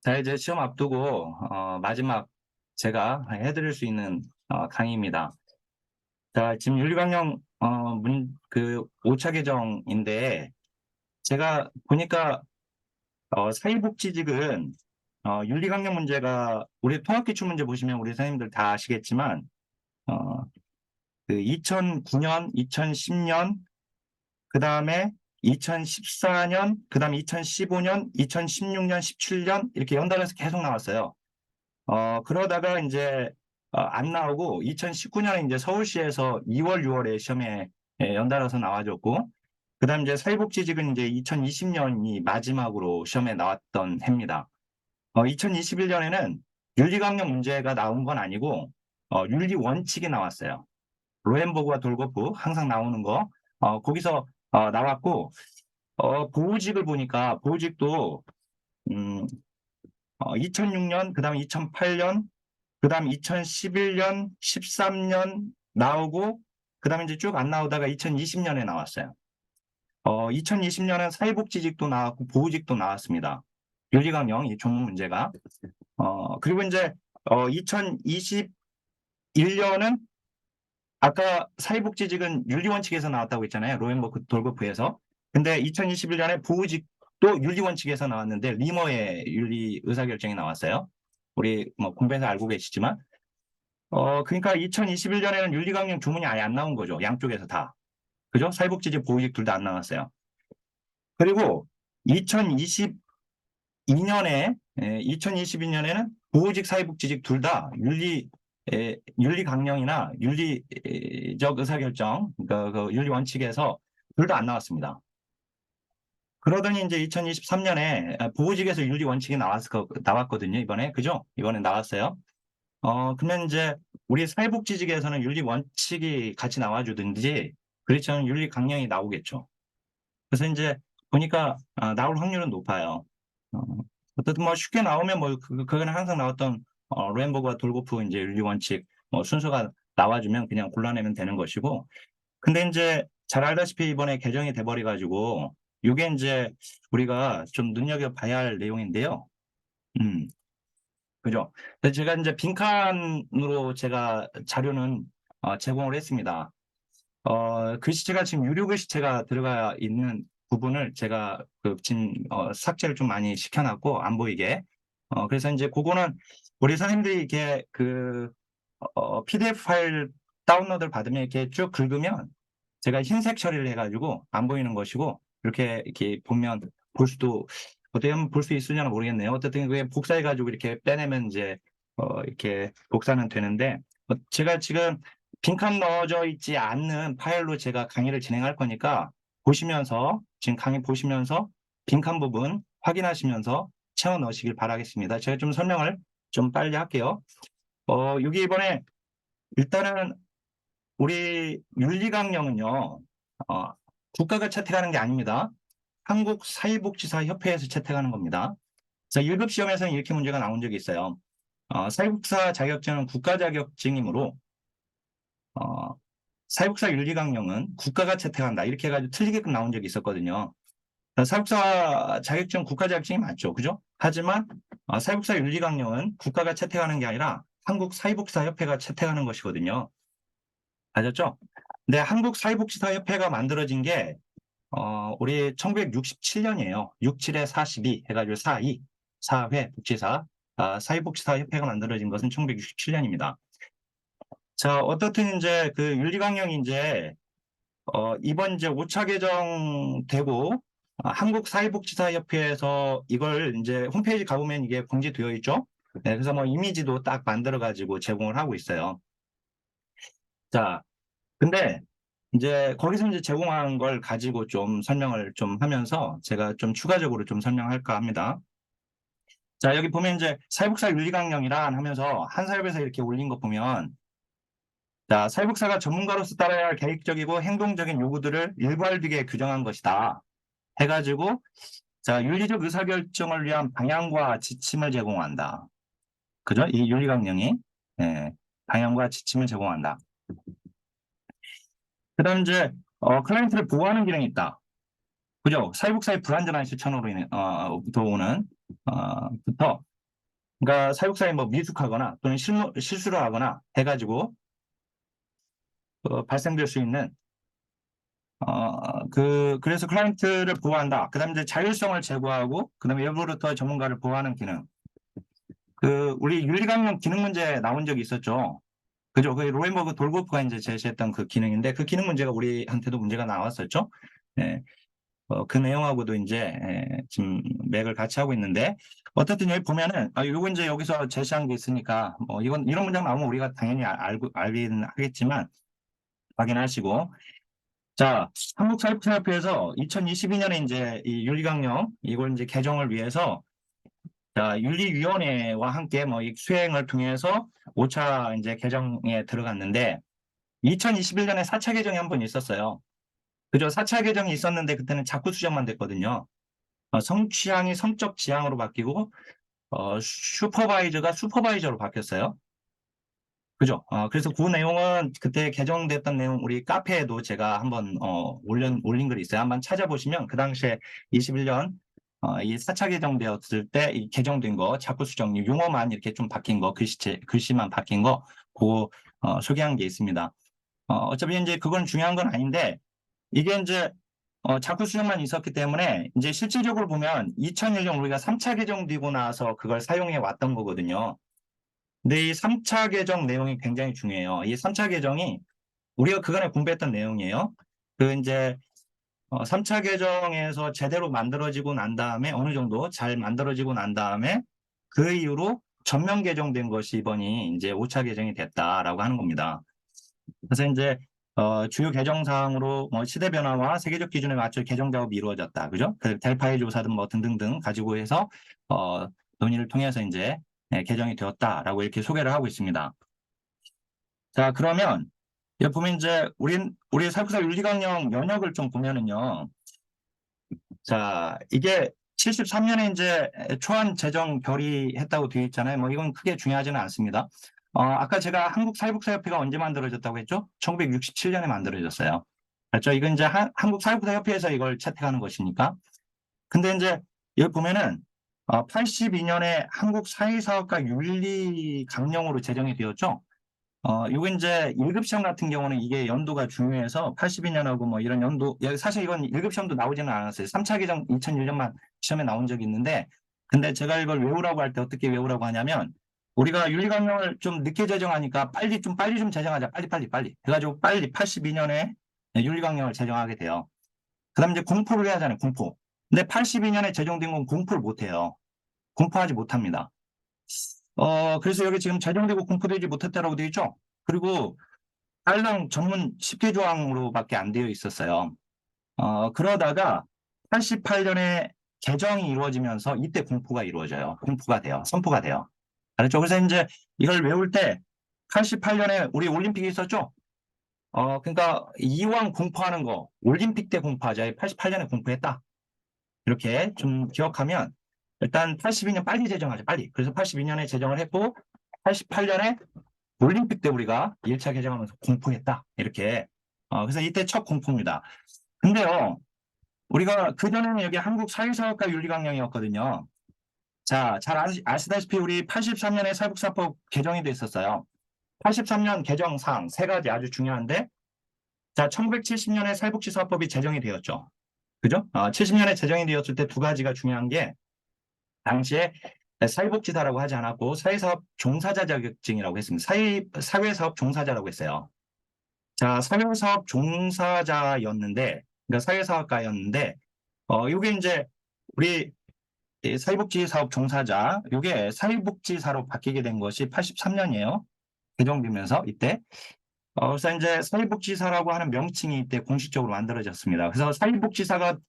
자, 이제 시험 앞두고 마지막 제가 해드릴 수 있는 강의입니다. 자, 지금 윤리강령 5차 개정인데 제가 보니까 사회복지직은 윤리강령 문제가 우리 통합기출 문제 보시면 우리 선생님들 다 아시겠지만 어, 그 2009년, 2010년, 그 다음에 2014년, 그 다음에 2015년, 2016년, 17년 이렇게 연달아서 계속 나왔어요. 그러다가 이제 안 나오고 2019년에 이제 서울시에서 2월, 6월에 시험에 연달아서 나와줬고, 그다음 이제 사회복지직은 이제 2020년이 마지막으로 시험에 나왔던 해입니다. 2021년에는 윤리강령 문제가 나온 건 아니고 윤리 원칙이 나왔어요. 로헨버그와 돌거프 항상 나오는 거 거기서 나왔고, 보호직을 보니까 보호직도 2006년, 그다음에 2008년, 그다음 2011년, 13년 나오고, 그다음에 이제 쭉 안 나오다가 2020년에 나왔어요. 2020년은 사회복지직도 나왔고 보호직도 나왔습니다. 윤리강령 이 종목 문제가. 그리고 이제 2021년은 아까 사회복지직은 윤리원칙에서 나왔다고 했잖아요. 로헨버크 돌거프에서. 근데 2021년에 보호직도 윤리원칙에서 나왔는데 리머의 윤리 의사결정이 나왔어요. 우리 뭐 공부해서 알고 계시지만. 그러니까 2021년에는 윤리강령 조문이 아예 안 나온 거죠. 양쪽에서 다. 그죠? 사회복지직, 보호직 둘 다 안 나왔어요. 그리고 2022년에는 보호직, 사회복지직 둘 다 윤리강령이나 윤리적 의사결정, 그러니까 그 윤리 원칙에서 둘 다 안 나왔습니다. 그러더니 이제 2023년에 보호직에서 윤리 원칙이 나왔거든요. 이번에. 그죠? 이번에 나왔어요. 그러면 이제 우리 사회복지직에서는 윤리 원칙이 같이 나와주든지 그렇지 않으면 윤리 강령이 나오겠죠. 그래서 이제 보니까 나올 확률은 높아요. 어, 어쨌든 뭐 쉽게 나오면 뭐 그거는 항상 나왔던 로헨버그와 돌고프 이제 윤리 원칙 순서가 나와주면 그냥 골라내면 되는 것이고. 근데 이제 잘 알다시피 이번에 개정이 돼버려 가지고 이게 이제 우리가 좀 눈여겨봐야 할 내용인데요. 음. 그죠? 그래서 제가 이제 빈칸으로 제가 자료는 제공을 했습니다. 글씨체가 지금 유료 글씨체가 들어가 있는 부분을 제가 지금 삭제를 좀 많이 시켜놨고 안 보이게. 그래서 이제 그거는 우리 선생님들이 이렇게 PDF 파일 다운로드를 받으면 이렇게 쭉 긁으면 제가 흰색 처리를 해가지고 안 보이는 것이고 이렇게 보면 볼 수도 어떻게 하면 볼 수 있으려나 모르겠네요. 어쨌든 그게 복사해가지고 이렇게 빼내면 이제 이렇게 복사는 되는데 제가 지금 빈칸 넣어져 있지 않는 파일로 제가 강의를 진행할 거니까 보시면서 지금 강의 보시면서 빈칸 부분 확인하시면서 채워 넣으시길 바라겠습니다. 제가 좀 설명을 좀 빨리 할게요. 여기 이번에 일단은 우리 윤리강령은요, 국가가 채택하는 게 아닙니다. 한국사회복지사협회에서 채택하는 겁니다. 자, 1급 시험에서는 이렇게 문제가 나온 적이 있어요. 사회복지사 자격증은 국가 자격증이므로 사회복지사 윤리강령은 국가가 채택한다. 이렇게 해가지고 틀리게끔 나온 적이 있었거든요. 사회복지사 자격증 국가 자격증이 맞죠. 그죠? 하지만 사회복지사 윤리강령은 국가가 채택하는 게 아니라 한국사회복지사협회가 채택하는 것이거든요. 아셨죠? 근데 한국사회복지사협회가 만들어진 게 우리 1967년이에요. 67에 42 해가지고 42 사회복지사 사회복지사협회가 만들어진 것은 1967년입니다. 자, 어떻든 이제 그 윤리강령이 이제 이번 이제 5차 개정되고 한국사회복지사협회에서 이걸 이제 홈페이지 가보면 이게 공지되어 있죠. 네, 그래서 뭐 이미지도 딱 만들어 가지고 제공을 하고 있어요. 자, 근데 이제 거기서 이제 제공한 걸 가지고 좀 설명을 좀 하면서 제가 좀 추가적으로 좀 설명할까 합니다. 자, 여기 보면 이제 사회복지사 윤리강령이란 하면서 한사협에서 이렇게 올린 거 보면, 자, 사회복지사가 전문가로서 따라야 할 계획적이고 행동적인 요구들을 일괄되게 규정한 것이다. 해가지고, 자, 윤리적 의사결정을 위한 방향과 지침을 제공한다. 그죠? 이 윤리강령이, 예, 방향과 지침을 제공한다. 그 다음 이제, 클라이언트를 보호하는 기능이 있다. 그죠? 사회복지사의 불완전한 실천으로 부터 그러니까 사육사에 뭐 미숙하거나 또는 실수를 하거나 해가지고 발생될 수 있는 그래서 클라이언트를 보호한다. 그다음에 이제 자율성을 제고하고 그다음에 외부로부터 전문가를 보호하는 기능. 우리 윤리강령 기능 문제 나온 적이 있었죠. 그죠? 그 로렌버그 돌고프가 이제 제시했던 그 기능인데 그 기능 문제가 우리한테도 문제가 나왔었죠. 예. 그 내용하고도 이제 지금 맥을 같이 하고 있는데 어쨌든 여기 보면은 요거 이제 여기서 제시한 게 있으니까 뭐 이런 문장 나오면 우리가 당연히 알긴 하겠지만 확인하시고 자 한국사회복지협회에서 2022년에 이제 이 윤리강령 이걸 이제 개정을 위해서 자 윤리위원회와 함께 뭐 이 수행을 통해서 5차 이제 개정에 들어갔는데 2021년에 4차 개정이 한 번 있었어요. 그죠? 4차 개정이 있었는데 그때는 자꾸 수정만 됐거든요. 성취향이 성적 지향으로 바뀌고 슈퍼바이저가 슈퍼바이저로 바뀌었어요. 그죠? 그래서 그 내용은 그때 개정됐던 내용 우리 카페에도 제가 한번 올린 글이 있어요. 한번 찾아보시면 그 당시에 21년 이 4차 개정되었을 때 이 개정된 거 자꾸 수정 용어만 이렇게 좀 바뀐 거 글씨만 바뀐 거 그거 소개한 게 있습니다. 어차피 이제 그건 중요한 건 아닌데 이게 이제 자꾸 수정만 있었기 때문에 이제 실질적으로 보면 2001년 우리가 3차 개정되고 나서 그걸 사용해 왔던 거거든요. 근데 이 3차 개정 내용이 굉장히 중요해요. 이 3차 개정이 우리가 그간에 공부했던 내용이에요. 그 이제 3차 개정에서 제대로 만들어지고 난 다음에 어느 정도 잘 만들어지고 난 다음에 그 이후로 전면 개정된 것이 이번이 이제 5차 개정이 됐다라고 하는 겁니다. 그래서 이제 주요 개정 사항으로 뭐 시대 변화와 세계적 기준에 맞춰 개정 작업이 이루어졌다. 그죠? 그 델파이 조사 등 뭐 등등등 가지고 해서 논의를 통해서 이제 개정이 되었다라고 이렇게 소개를 하고 있습니다. 자, 그러면 여기 보면 이제 우리 사회복지사 윤리강령 연역을 좀 보면은요. 자, 이게 73년에 이제 초안 제정 결의했다고 되어 있잖아요. 뭐 이건 크게 중요하지는 않습니다. 아까 제가 한국사회복지사협회가 언제 만들어졌다고 했죠? 1967년에 만들어졌어요. 그렇죠? 이건 이제 한국사회복지사협회에서 이걸 채택하는 것이니까. 근데 이제 여기 보면은 82년에 한국사회사업가 윤리강령으로 제정이 되었죠. 요거 이제 1급 시험 같은 경우는 이게 연도가 중요해서 82년하고 뭐 이런 연도, 사실 이건 1급 시험도 나오지는 않았어요. 3차 개정 2001년만 시험에 나온 적이 있는데, 근데 제가 이걸 외우라고 할 때 어떻게 외우라고 하냐면, 우리가 윤리강령을 좀 늦게 제정하니까 빨리 좀 제정하자. 빨리. 그래가지고 빨리 82년에 윤리강령을 제정하게 돼요. 그 다음에 이제 공포를 해야 하잖아요, 공포. 근데 82년에 제정된 건 공포를 못 해요. 공포하지 못합니다. 그래서 여기 지금 제정되고 공포되지 못했다라고 되어 있죠? 그리고 딸랑 전문 10개 조항으로밖에 안 되어 있었어요. 그러다가 88년에 개정이 이루어지면서 이때 공포가 이루어져요. 공포가 돼요. 선포가 돼요. 알았죠? 그래서 이제 이걸 외울 때 88년에 우리 올림픽이 있었죠? 그러니까 이왕 공포하는 거 올림픽 때 공포하자. 88년에 공포했다. 이렇게 좀 기억하면 일단 82년 빨리 제정하자. 빨리. 그래서 82년에 제정을 했고 88년에 올림픽 때 우리가 1차 개정하면서 공포했다. 이렇게. 그래서 이때 첫 공포입니다. 근데요, 우리가 그전에는 여기 한국 사회사업가 윤리강령이었거든요. 자, 잘 아시다시피 우리 83년에 사회복지사법 개정이 됐었어요. 83년 개정 사항 세 가지 아주 중요한데, 자, 1970년에 사회복지사법이 제정이 되었죠. 그죠? 70년에 제정이 되었을 때 두 가지가 중요한 게, 당시에 사회복지사라고 하지 않았고, 사회사업 종사자 자격증이라고 했습니다. 사회사업 종사자라고 했어요. 자, 사회사업 종사자였는데, 그러니까 사회사업가였는데, 이게 이제 우리 사회복지사업 종사자, 이게 사회복지사로 바뀌게 된 것이 83년이에요. 개정되면서 이때. 그래서 이제 사회복지사라고 하는 명칭이 이때 공식적으로 만들어졌습니다. 그래서 사회복지사가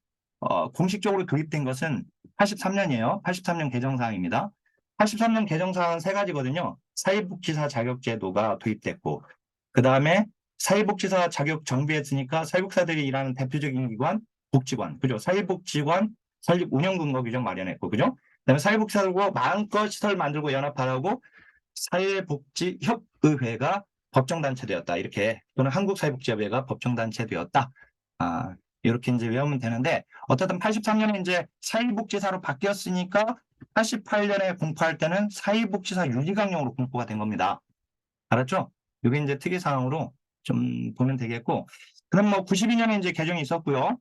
공식적으로 도입된 것은 83년이에요. 83년 개정사항입니다. 83년 개정사항은 세 가지거든요. 사회복지사 자격제도가 도입됐고, 그 다음에 사회복지사 자격 정비했으니까 사회복지사들이 일하는 대표적인 기관, 복지관, 그죠? 사회복지관 설립 운영 근거 규정 마련했고, 그죠? 그다음에 사회복지사들과 마음껏 시설 만들고 연합하라고 사회복지협의회가 법정단체되었다. 이렇게 또는 한국사회복지협의회가 법정단체되었다. 이렇게 이제 외우면 되는데 어쨌든 83년에 이제 사회복지사로 바뀌었으니까 88년에 공포할 때는 사회복지사 윤리강령으로 공포가 된 겁니다. 알았죠? 이게 이제 특이사항으로 좀 보면 되겠고, 그럼 뭐 92년에 이제 개정이 있었고요.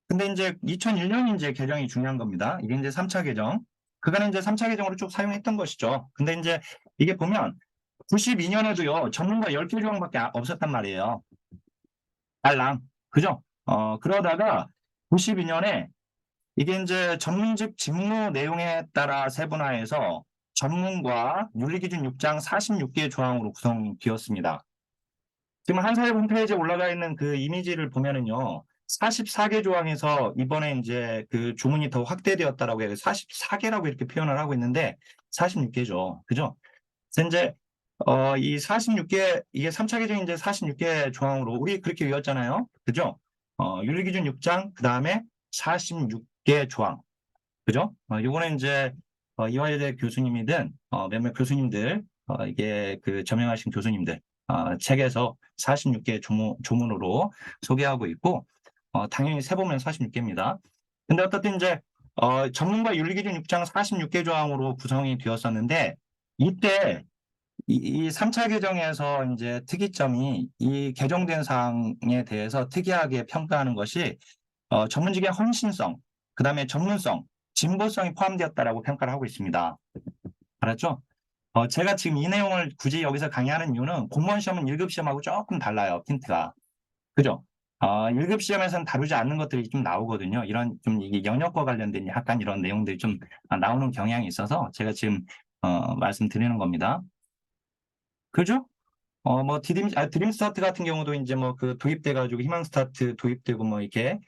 근데 이제 2001년이 이제 개정이 중요한 겁니다. 이게 이제 3차 개정. 그거는 이제 3차 개정으로 쭉 사용했던 것이죠. 근데 이제 이게 보면 92년에도요, 전문가 10개 조항밖에 없었단 말이에요. 딸랑. 그죠? 그러다가 92년에 이게 이제 전문직 직무 내용에 따라 세분화해서 전문과 윤리기준 6장 46개 조항으로 구성되었습니다. 지금 한사회 홈페이지에 올라가 있는 그 이미지를 보면은요, 44개 조항에서 이번에 이제 그 조문이 더 확대되었다라고 해서 44개라고 이렇게 표현을 하고 있는데 46개죠. 그죠? 그래서 이제 이 46개, 이게 3차 개정 이제 46개 조항으로 우리 그렇게 외웠잖아요. 그죠? 윤리기준 6장, 그 다음에 46개 조항. 그죠? 요거는 이제 이화여대 교수님이든 몇몇 교수님들 이게 그 저명하신 교수님들 책에서 46개 조문으로 소개하고 있고 당연히 세보면 46개입니다. 근데 어떻든 이제 전문가 윤리기준 6장 46개 조항으로 구성이 되었었는데 이때 이 3차 개정에서 이제 특이점이 이 개정된 사항에 대해서 특이하게 평가하는 것이 전문직의 헌신성, 그 다음에 전문성, 진보성이 포함되었다라고 평가를 하고 있습니다. 알았죠? 제가 지금 이 내용을 굳이 여기서 강의하는 이유는 공무원 시험은 1급 시험하고 조금 달라요, 핀트가. 그죠? 1급 시험에서는 다루지 않는 것들이 좀 나오거든요. 이런 좀 이게 영역과 관련된 약간 이런 내용들이 좀 나오는 경향이 있어서 제가 지금 말씀드리는 겁니다. 그죠? 뭐 드림 스타트 같은 경우도 이제 뭐 그 도입돼가지고 희망 스타트 도입되고 뭐 이렇게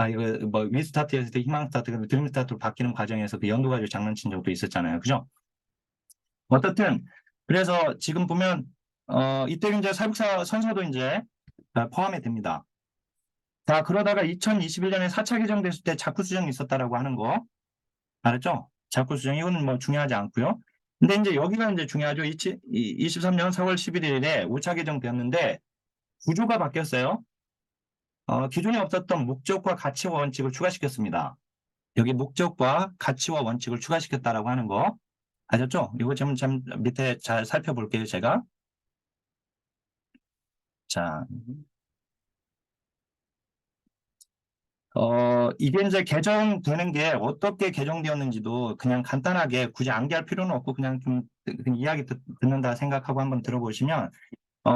이거 뭐 위스타트였을 때 희망 스타트 드림 스타트로 바뀌는 과정에서 그 연도 가지고 장난친 적도 있었잖아요. 그죠? 어떻든 그래서 지금 보면 이때 이제 사육사 선서도 이제 포함이 됩니다. 자, 그러다가 2021년에 4차 개정됐을 때 자꾸 수정이 있었다라고 하는 거 알았죠? 자꾸 수정 이거는 뭐 중요하지 않고요. 근데 이제 여기가 이제 중요하죠. 23년 4월 11일에 5차 개정되었는데 구조가 바뀌었어요. 기존에 없었던 목적과 가치와 원칙을 추가시켰습니다. 여기 목적과 가치와 원칙을 추가시켰다라고 하는 거 아셨죠? 이거 좀 밑에 잘 살펴볼게요, 제가. 자, 이게 이제 개정되는 게 어떻게 개정되었는지도 그냥 간단하게 굳이 암기할 필요는 없고 그냥 좀 그냥 이야기 듣는다 생각하고 한번 들어보시면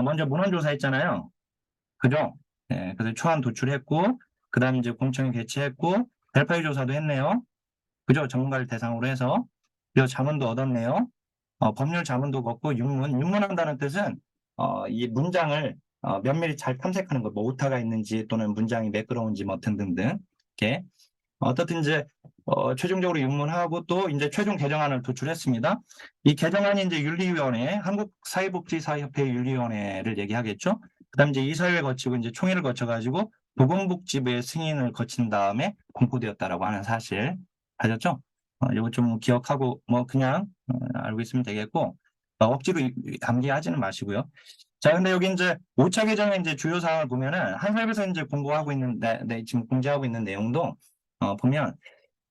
먼저 문헌조사 했잖아요. 그죠? 네, 그래서 초안 도출했고 그다음 이제 공청회 개최했고 델파이 조사도 했네요. 그죠? 전문가를 대상으로 해서 그리고 자문도 얻었네요. 법률 자문도 얻고 육문한다는 뜻은 이 문장을 면밀히 잘 탐색하는 거, 뭐 오타가 있는지 또는 문장이 매끄러운지 뭐 등등등 이렇게 어떻든 이제 최종적으로 육문하고 또 이제 최종 개정안을 도출했습니다. 이 개정안이 이제 윤리위원회, 한국사회복지사협회 윤리위원회를 얘기하겠죠. 그다음 이제 이사회를 거치고 이제 총회를 거쳐가지고 보건복지부의 승인을 거친 다음에 공포되었다라고 하는 사실 아셨죠? 이거 좀 기억하고 뭐 그냥 알고 있으면 되겠고 억지로 암기하지는 마시고요. 자, 근데 여기 이제 5차 개정의 이제 주요 사항을 보면은 한사회에서 이제 공고하고 있는 지금 공지하고 있는 내용도 보면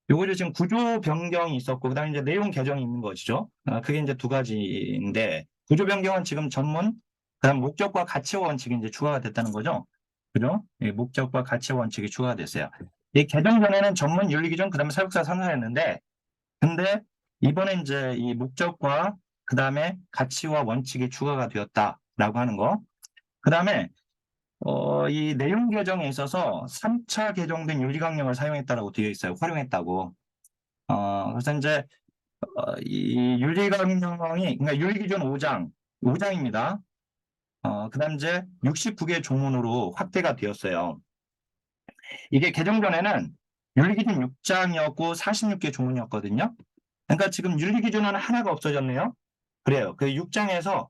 요거를 지금 구조 변경이 있었고 그다음에 이제 내용 개정이 있는 것이죠. 그게 이제 두 가지인데 구조 변경은 지금 전문 그다음 목적과 가치와 원칙이 이제 추가가 됐다는 거죠. 그죠? 예, 목적과 가치와 원칙이 추가가 됐어요. 이 개정 전에는 전문 윤리 기준 그다음에 사육사 선서였는데 근데 이번에 이제 이 목적과 그다음에 가치와 원칙이 추가가 되었다라고 하는 거. 그다음에 이 내용 개정에 있어서 3차 개정된 윤리강령을 사용했다라고 되어 있어요. 활용했다고. 그래서 이제 이 윤리강령이 그러니까 윤리기준 5장입니다. 그다음 이제 69개 조문으로 확대가 되었어요. 이게 개정 전에는 윤리기준 6장이었고 46개 조문이었거든요. 그러니까 지금 윤리기준은 하나가 없어졌네요. 그래요. 그 6장에서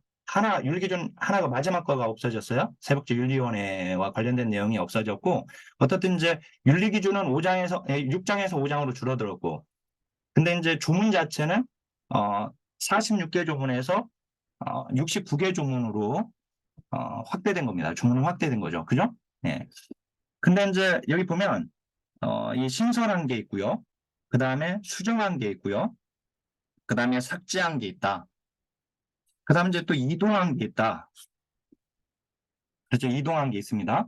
윤리기준 하나가 마지막 거가 없어졌어요. 사회복지윤리위원회와 관련된 내용이 없어졌고, 어떻든 이제 윤리기준은 6장에서 5장으로 줄어들었고, 근데 이제 조문 자체는 46개 조문에서 69개 조문으로 확대된 겁니다. 조문은 확대된 거죠. 그죠? 네. 근데 이제 여기 보면 이 신설한 게 있고요. 그 다음에 수정한 게 있고요. 그 다음에 삭제한 게 있다. 그 다음에 이제 또 이동한 게 있다. 그렇죠. 이동한 게 있습니다.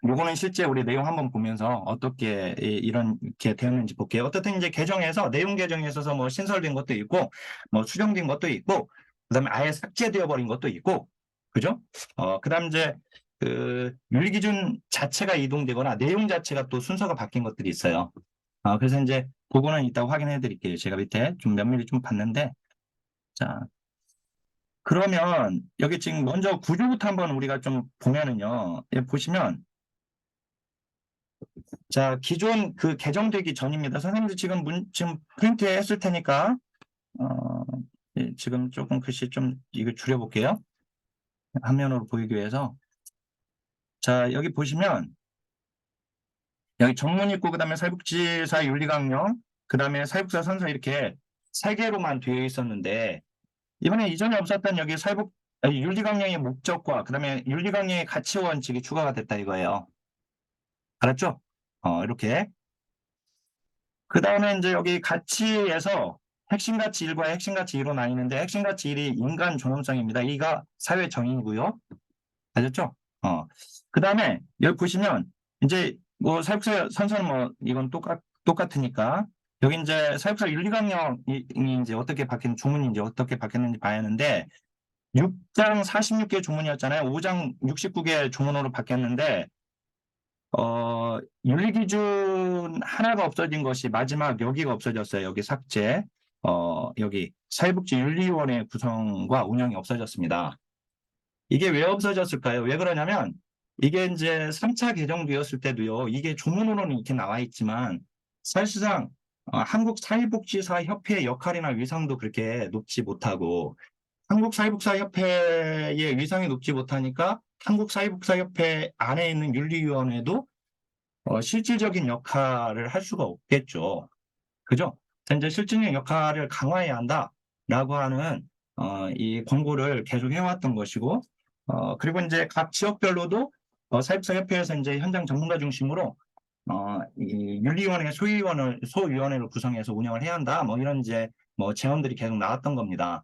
요거는 실제 우리 내용 한번 보면서 어떻게 이런 게 되었는지 볼게요. 어떻든 이제 계정에서 내용 계정에 있어서 뭐 신설된 것도 있고 뭐 수정된 것도 있고 그다음에 아예 삭제되어 버린 것도 있고 그죠? 그다음 이제 그 윤리기준 자체가 이동되거나 내용 자체가 또 순서가 바뀐 것들이 있어요. 그래서 이제 그거는 이따 확인해 드릴게요. 제가 밑에 좀 면밀히 좀 봤는데 자 그러면 여기 지금 먼저 구조부터 한번 우리가 좀 보면은요. 보시면 자, 기존 그 개정되기 전입니다. 선생님들 지금 프린트 했을 테니까, 지금 조금 글씨 좀 이거 줄여볼게요. 화면으로 보이기 위해서. 자, 여기 보시면, 여기 정문 있고, 그 다음에 사회복지사 윤리강령, 그 다음에 사회복지사 선서 이렇게 세 개로만 되어 있었는데, 이번에 이전에 없었던 여기 윤리강령의 목적과, 그 다음에 윤리강령의 가치 원칙이 추가가 됐다 이거예요. 알았죠? 이렇게. 그 다음에 이제 여기 가치에서 핵심 가치 1과 핵심 가치 2로 나뉘는데 핵심 가치 1이 인간 존엄성입니다. 이가 사회 정의이고요. 아셨죠? 그 다음에 여기 보시면 이제 뭐 사육사 선서는 뭐 이건 똑같으니까 여기 이제 사육사 윤리강령이 이제 어떻게 바뀌는 주문이 이제 어떻게 바뀌었는지 봐야 하는데 6장 46개 주문이었잖아요. 5장 69개 주문으로 바뀌었는데 윤리기준 하나가 없어진 것이 마지막 여기가 없어졌어요. 여기 삭제. 여기 사회복지윤리위원회 구성과 운영이 없어졌습니다. 이게 왜 없어졌을까요? 왜 그러냐면 이게 이제 3차 개정되었을 때도요. 이게 조문으로는 이렇게 나와 있지만 사실상 한국사회복지사협회의 역할이나 위상도 그렇게 높지 못하고 한국사회복지사협회의 위상이 높지 못하니까 한국사회복지사협회 안에 있는 윤리위원회도 실질적인 역할을 할 수가 없겠죠. 그죠? 이제 실질적인 역할을 강화해야 한다라고 하는 이 권고를 계속 해왔던 것이고, 그리고 이제 각 지역별로도 사회복지사협회에서 이제 현장 전문가 중심으로 이 윤리위원회 소위원회를 구성해서 운영을 해야 한다. 뭐 이런 이제 뭐 제언들이 계속 나왔던 겁니다.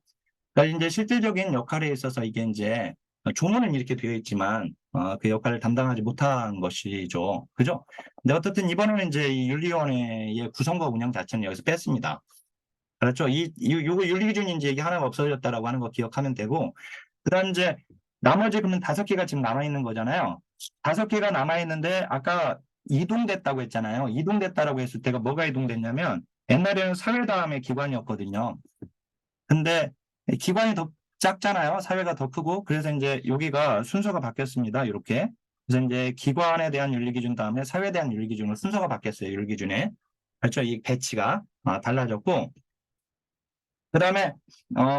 그러니까 이제 실질적인 역할에 있어서 이게 이제 조문은 이렇게 되어 있지만 그 역할을 담당하지 못한 것이죠. 그죠? 근데 어쨌든 이번에는 이제 이 윤리위원회의 구성과 운영 자체는 여기서 뺐습니다. 그렇죠? 요거 윤리기준이 이제 이게 하나가 없어졌다라고 하는 거 기억하면 되고, 그다음 이제 나머지 그러면 5개가 지금 남아있는 거잖아요. 5개가 남아있는데 아까 이동됐다고 했잖아요. 이동됐다라고 했을 때가 뭐가 이동됐냐면 옛날에는 사회다음의 기관이었거든요. 근데 기관이 더 작잖아요. 사회가 더 크고. 그래서 이제 여기가 순서가 바뀌었습니다. 이렇게. 그래서 이제 기관에 대한 윤리기준 다음에 사회에 대한 윤리기준으로 순서가 바뀌었어요. 윤리기준에. 그렇죠. 이 배치가 달라졌고. 그 다음에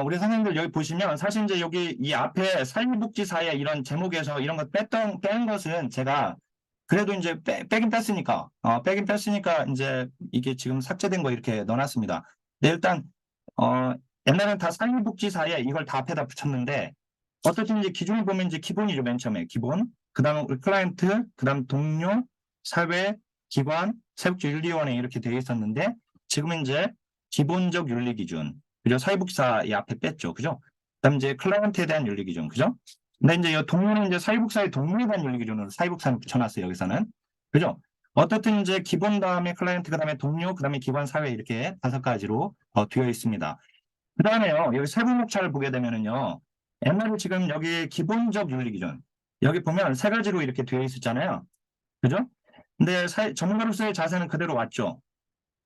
우리 선생님들 여기 보시면 사실 이제 여기 이 앞에 사회복지사회 이런 제목에서 이런 거 뺀 것은 제가 그래도 이제 빼긴 뺐으니까 빼긴 뺐으니까 이제 이게 지금 삭제된 거 이렇게 넣어놨습니다. 네, 일단 옛날엔 다 사회복지사에 이걸 다 앞에다 붙였는데 어쨌든 이제 기준을 보면 이제 기본이죠. 맨 처음에 기본, 그 다음 클라이언트, 그 다음 동료, 사회, 기관, 사회복지윤리위원회 이렇게 되어 있었는데 지금은 이제 기본적 윤리기준, 그죠? 사회복지사 이 앞에 뺐죠. 그죠? 그 다음 이제 클라이언트에 대한 윤리기준, 그죠? 근데 이제 이 동료는 이제 사회복지사의 동료에 대한 윤리기준으로 사회복지사는 붙여놨어요. 여기서는. 그죠? 어떻든 이제 기본 다음에 클라이언트, 그 다음에 동료, 그 다음에 기관, 사회 이렇게 5가지로 되어 있습니다. 그 다음에요, 여기 세부목차를 보게 되면은요, 옛날에 지금 여기 기본적 윤리기준, 여기 보면 3가지로 이렇게 되어 있었잖아요. 그죠? 근데 전문가로서의 자세는 그대로 왔죠.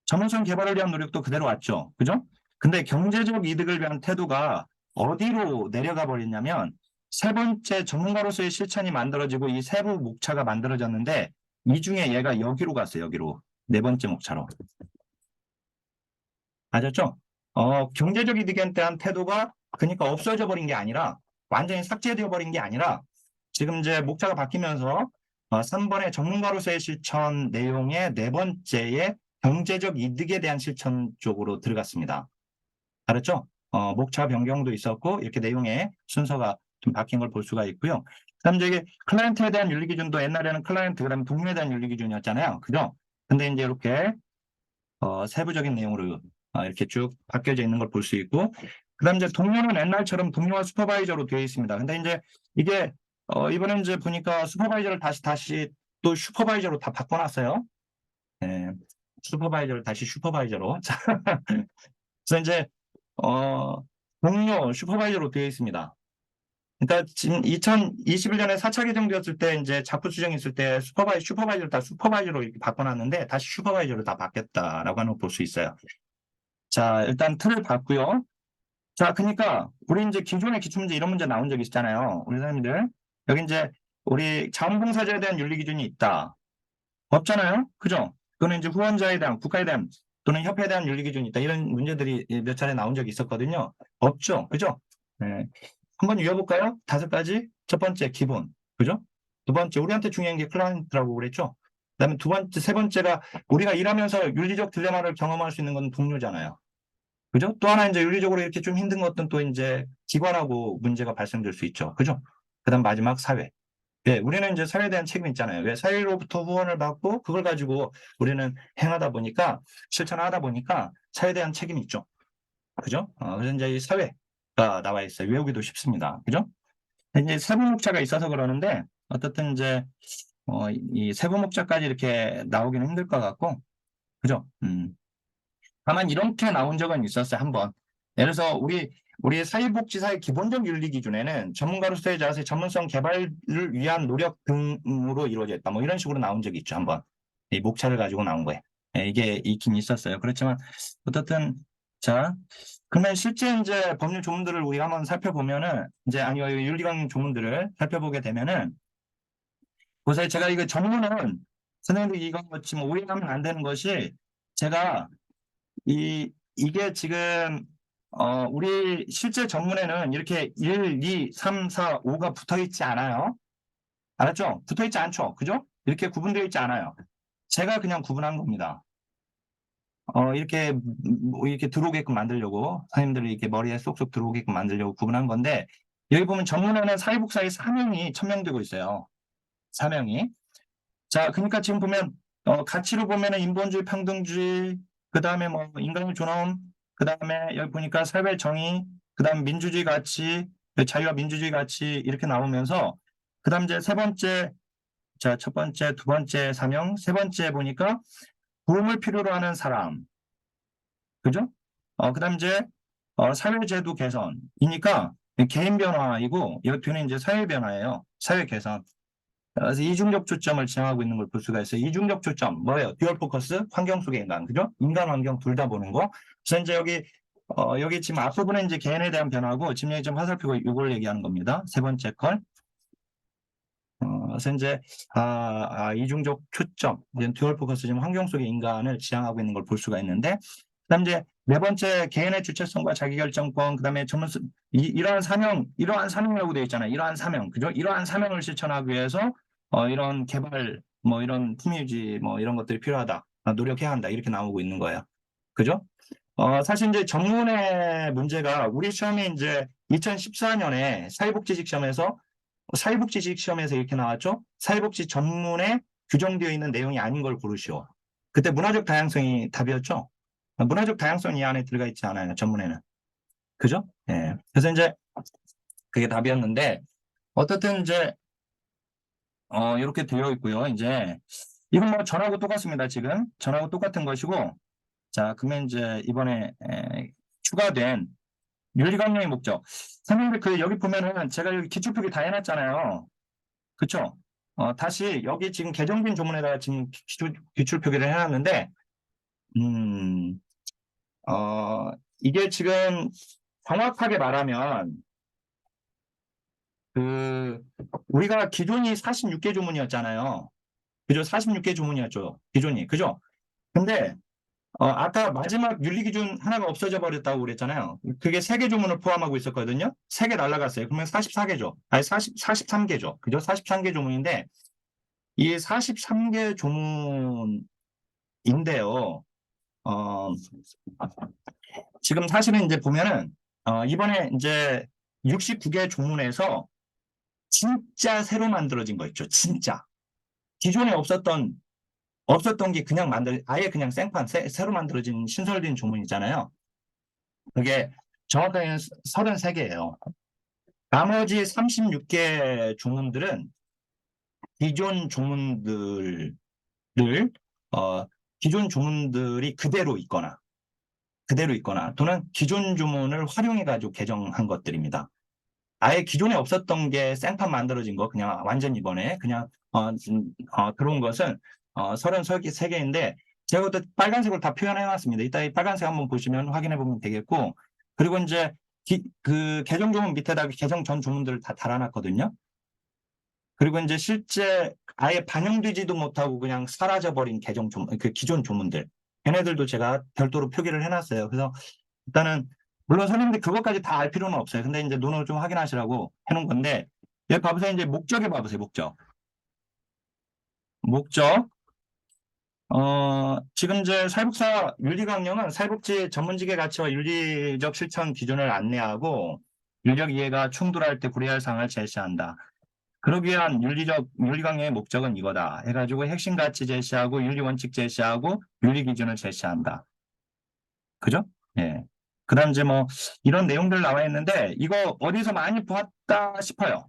전문성 개발을 위한 노력도 그대로 왔죠. 그죠? 근데 경제적 이득을 위한 태도가 어디로 내려가 버렸냐면, 3번째 전문가로서의 실천이 만들어지고 이 세부 목차가 만들어졌는데, 이 중에 얘가 여기로 갔어요, 여기로. 4번째 목차로. 맞았죠? 경제적 이득에 대한 태도가 그러니까 없어져 버린 게 아니라 완전히 삭제되어 버린 게 아니라 지금 이제 목차가 바뀌면서 3번의 전문가로서의 실천 내용의 4번째의 경제적 이득에 대한 실천 쪽으로 들어갔습니다. 알았죠? 목차 변경도 있었고 이렇게 내용의 순서가 좀 바뀐 걸 볼 수가 있고요. 그다음 이제 클라이언트에 대한 윤리 기준도 옛날에는 클라이언트 그다음에 동료에 대한 윤리 기준이었잖아요. 그죠? 근데 이제 이렇게 세부적인 내용으로 이렇게 쭉 바뀌어져 있는 걸 볼 수 있고, 그다음 이제 동료는 옛날처럼 동료와 슈퍼바이저로 되어 있습니다. 근데 이제 이게 이번에 이제 보니까 슈퍼바이저를 다시 또 슈퍼바이저로 다 바꿔놨어요. 예, 슈퍼바이저를 다시 슈퍼바이저로. 자, 그래서 이제 어, 동료 슈퍼바이저로 되어 있습니다. 그러니까 지금 2021년에 4차 개정되었을 때 이제 자부 수정이 있을 때 슈퍼바이저를 다 슈퍼바이저로 이렇게 바꿔놨는데 다시 슈퍼바이저로 다 바뀌었다라고 하는 걸 볼 수 있어요. 자, 일단 틀을 봤고요. 자, 그러니까 우리 이제 기존의 기출문제 이런 문제 나온 적 있잖아요. 우리 선생님들. 여기 이제 우리 자원봉사자에 대한 윤리 기준이 있다. 없잖아요. 그죠? 또는 이제 후원자에 대한 국가에 대한 또는 협회에 대한 윤리 기준이 있다. 이런 문제들이 몇 차례 나온 적이 있었거든요. 없죠. 그죠? 네. 한번 읽어볼까요? 5가지. 첫 번째, 기본. 그죠? 두 번째, 우리한테 중요한 게 클라이언트라고 그랬죠? 그 다음에 세 번째가 우리가 일하면서 윤리적 딜레마를 경험할 수 있는 건 동료잖아요. 그죠? 또 하나 이제 윤리적으로 이렇게 좀 힘든 것들은 또 이제 기관하고 문제가 발생될 수 있죠. 그죠? 그 다음 마지막 사회. 예, 우리는 이제 사회에 대한 책임이 있잖아요. 왜 사회로부터 후원을 받고 그걸 가지고 우리는 행하다 보니까 실천하다 보니까 사회에 대한 책임이 있죠. 그죠? 그래서 이제 이 사회가 나와 있어요. 외우기도 쉽습니다. 그죠? 이제 세부목차가 있어서 그러는데 어떻든 이제 이 세부목차까지 이렇게 나오기는 힘들 것 같고, 그죠? 다만 이렇게 나온 적은 있었어요. 한번. 예를 들어서 우리 사회복지사의 기본적 윤리 기준에는 전문가로서의 자세, 전문성 개발을 위한 노력 등으로 이루어져 있다. 뭐 이런 식으로 나온 적이 있죠. 한번. 이 목차를 가지고 나온 거예요. 예, 이게 있긴 있었어요. 그렇지만 어떻든 자, 그러면 실제 이제 법률 조문들을 우리가 한번 살펴보면은 이제 아니요 윤리강 조문들을 살펴보게 되면은 보세요. 제가 이거 전문은 선생님들 이거 지금 오해하면 안 되는 것이 제가 이게 지금 우리 실제 전문에는 이렇게 1, 2, 3, 4, 5가 붙어 있지 않아요. 알았죠? 붙어 있지 않죠. 그죠? 이렇게 구분되어 있지 않아요. 제가 그냥 구분한 겁니다. 이렇게 들어오게끔 만들려고 선생님들이 이렇게 머리에 쏙쏙 들어오게끔 만들려고 구분한 건데 여기 보면 전문에는 사회복사의 사명이 천명되고 있어요. 사명이. 자, 그러니까 지금 보면 가치로 보면은 인본주의, 평등주의, 그 다음에 뭐 인간의 존엄, 그 다음에 여기 보니까 사회 정의, 그 다음 민주주의 가치, 자유와 민주주의 가치 이렇게 나오면서 그 다음 이제 세 번째, 자, 첫 번째, 두 번째 사명, 세 번째 보니까 도움을 필요로 하는 사람, 그죠? 그 다음 이제 사회제도 개선이니까 개인 변화이고 여기 뒤는 이제 사회 변화예요. 사회 개선. 그래서 이중적 초점을 지향하고 있는 걸 볼 수가 있어요. 이중적 초점 뭐예요? 듀얼 포커스, 환경 속의 인간, 그죠? 인간 환경 둘 다 보는 거. 그래서 이제 여기 지금 앞부분에 이제 개인에 대한 변화고 지금 여기 좀 화살표가 이걸 얘기하는 겁니다. 세 번째 걸. 그래서 이제 이중적 초점, 듀얼 포커스 지금 환경 속의 인간을 지향하고 있는 걸 볼 수가 있는데, 그다음 이제 네 번째 개인의 주체성과 자기결정권, 그다음에 이러한 사명이라고 되어 있잖아요. 이러한 사명, 그죠? 이러한 사명을 실천하기 위해서 이런 개발, 뭐 이런 품위유지, 뭐 이런 것들이 필요하다, 노력해야 한다 이렇게 나오고 있는 거예요. 그죠? 사실 이제 전문의 문제가 우리 시험이 이제 2014년에 사회복지직 시험에서 사회복지직 시험에서 이렇게 나왔죠. 사회복지 전문에 규정되어 있는 내용이 아닌 걸 고르시오. 그때 문화적 다양성이 답이었죠. 문화적 다양성이 이 안에 들어가 있지 않아요. 전문에는. 그죠? 예. 그래서 이제 그게 답이었는데 어떻든 이제 이렇게 되어 있고요. 이제 이건 뭐 전하고 똑같습니다. 지금 전하고 똑같은 것이고 자 그러면 이제 이번에 추가된 윤리강령의 목적. 선생님들 여기 보면은 제가 여기 기출표기 다 해놨잖아요. 그쵸? 다시 여기 지금 개정된 조문에다가 지금 기출표기를 해놨는데, 음, 이게 지금 정확하게 말하면, 우리가 기존이 46개 조문이었잖아요. 그죠? 46개 조문이었죠. 기존이. 그죠? 근데, 아까 마지막 윤리기준 하나가 없어져 버렸다고 그랬잖아요. 그게 3개 조문을 포함하고 있었거든요. 3개 날라갔어요. 그러면 44개죠. 아니, 43개죠. 그죠? 43개 조문인데, 이 43개 조문인데요. 어, 지금 사실은 이제 보면은, 이번에 이제 69개 조문에서 진짜 새로 만들어진 거 있죠. 진짜. 기존에 없었던 없었던 게 그냥 아예 그냥 생판, 새로 만들어진 신설된 조문이잖아요. 그게 정확하게 33개예요. 나머지 36개 조문들은 기존 조문들을, 어, 기존 조문들이 그대로 있거나 또는 기존 조문을 활용해가지고 개정한 것들입니다. 아예 기존에 없었던 게 생판 만들어진 거, 그냥 완전 이번에 그냥 들어온 것은 33개인데, 제가 또 빨간색으로 다 표현해놨습니다. 이따 이 빨간색 한번 보시면 확인해보면 되겠고, 그리고 이제 그 개정 조문 밑에다가 개정 전 조문들을 다 달아놨거든요. 그리고 이제 실제 아예 반영되지도 못하고 그냥 사라져버린 그 기존 조문들, 걔네들도 제가 별도로 표기를 해놨어요. 그래서 일단은 물론 선생님들 그것까지 다 알 필요는 없어요. 근데 이제 눈으로 좀 확인하시라고 해놓은 건데, 여기 봐보세요. 이제 목적에 봐보세요. 목적. 지금 이제 사회복사 윤리강령은 사회복지 전문직의 가치와 윤리적 실천 기준을 안내하고 윤리적 이해가 충돌할 때 고려할 사항을 제시한다. 그러기 위한 윤리강령의 목적은 이거다 해가지고 핵심 가치 제시하고 윤리 원칙 제시하고 윤리 기준을 제시한다. 그죠? 예. 그 다음 이제 뭐 이런 내용들 나와 있는데, 이거 어디서 많이 보았다 싶어요.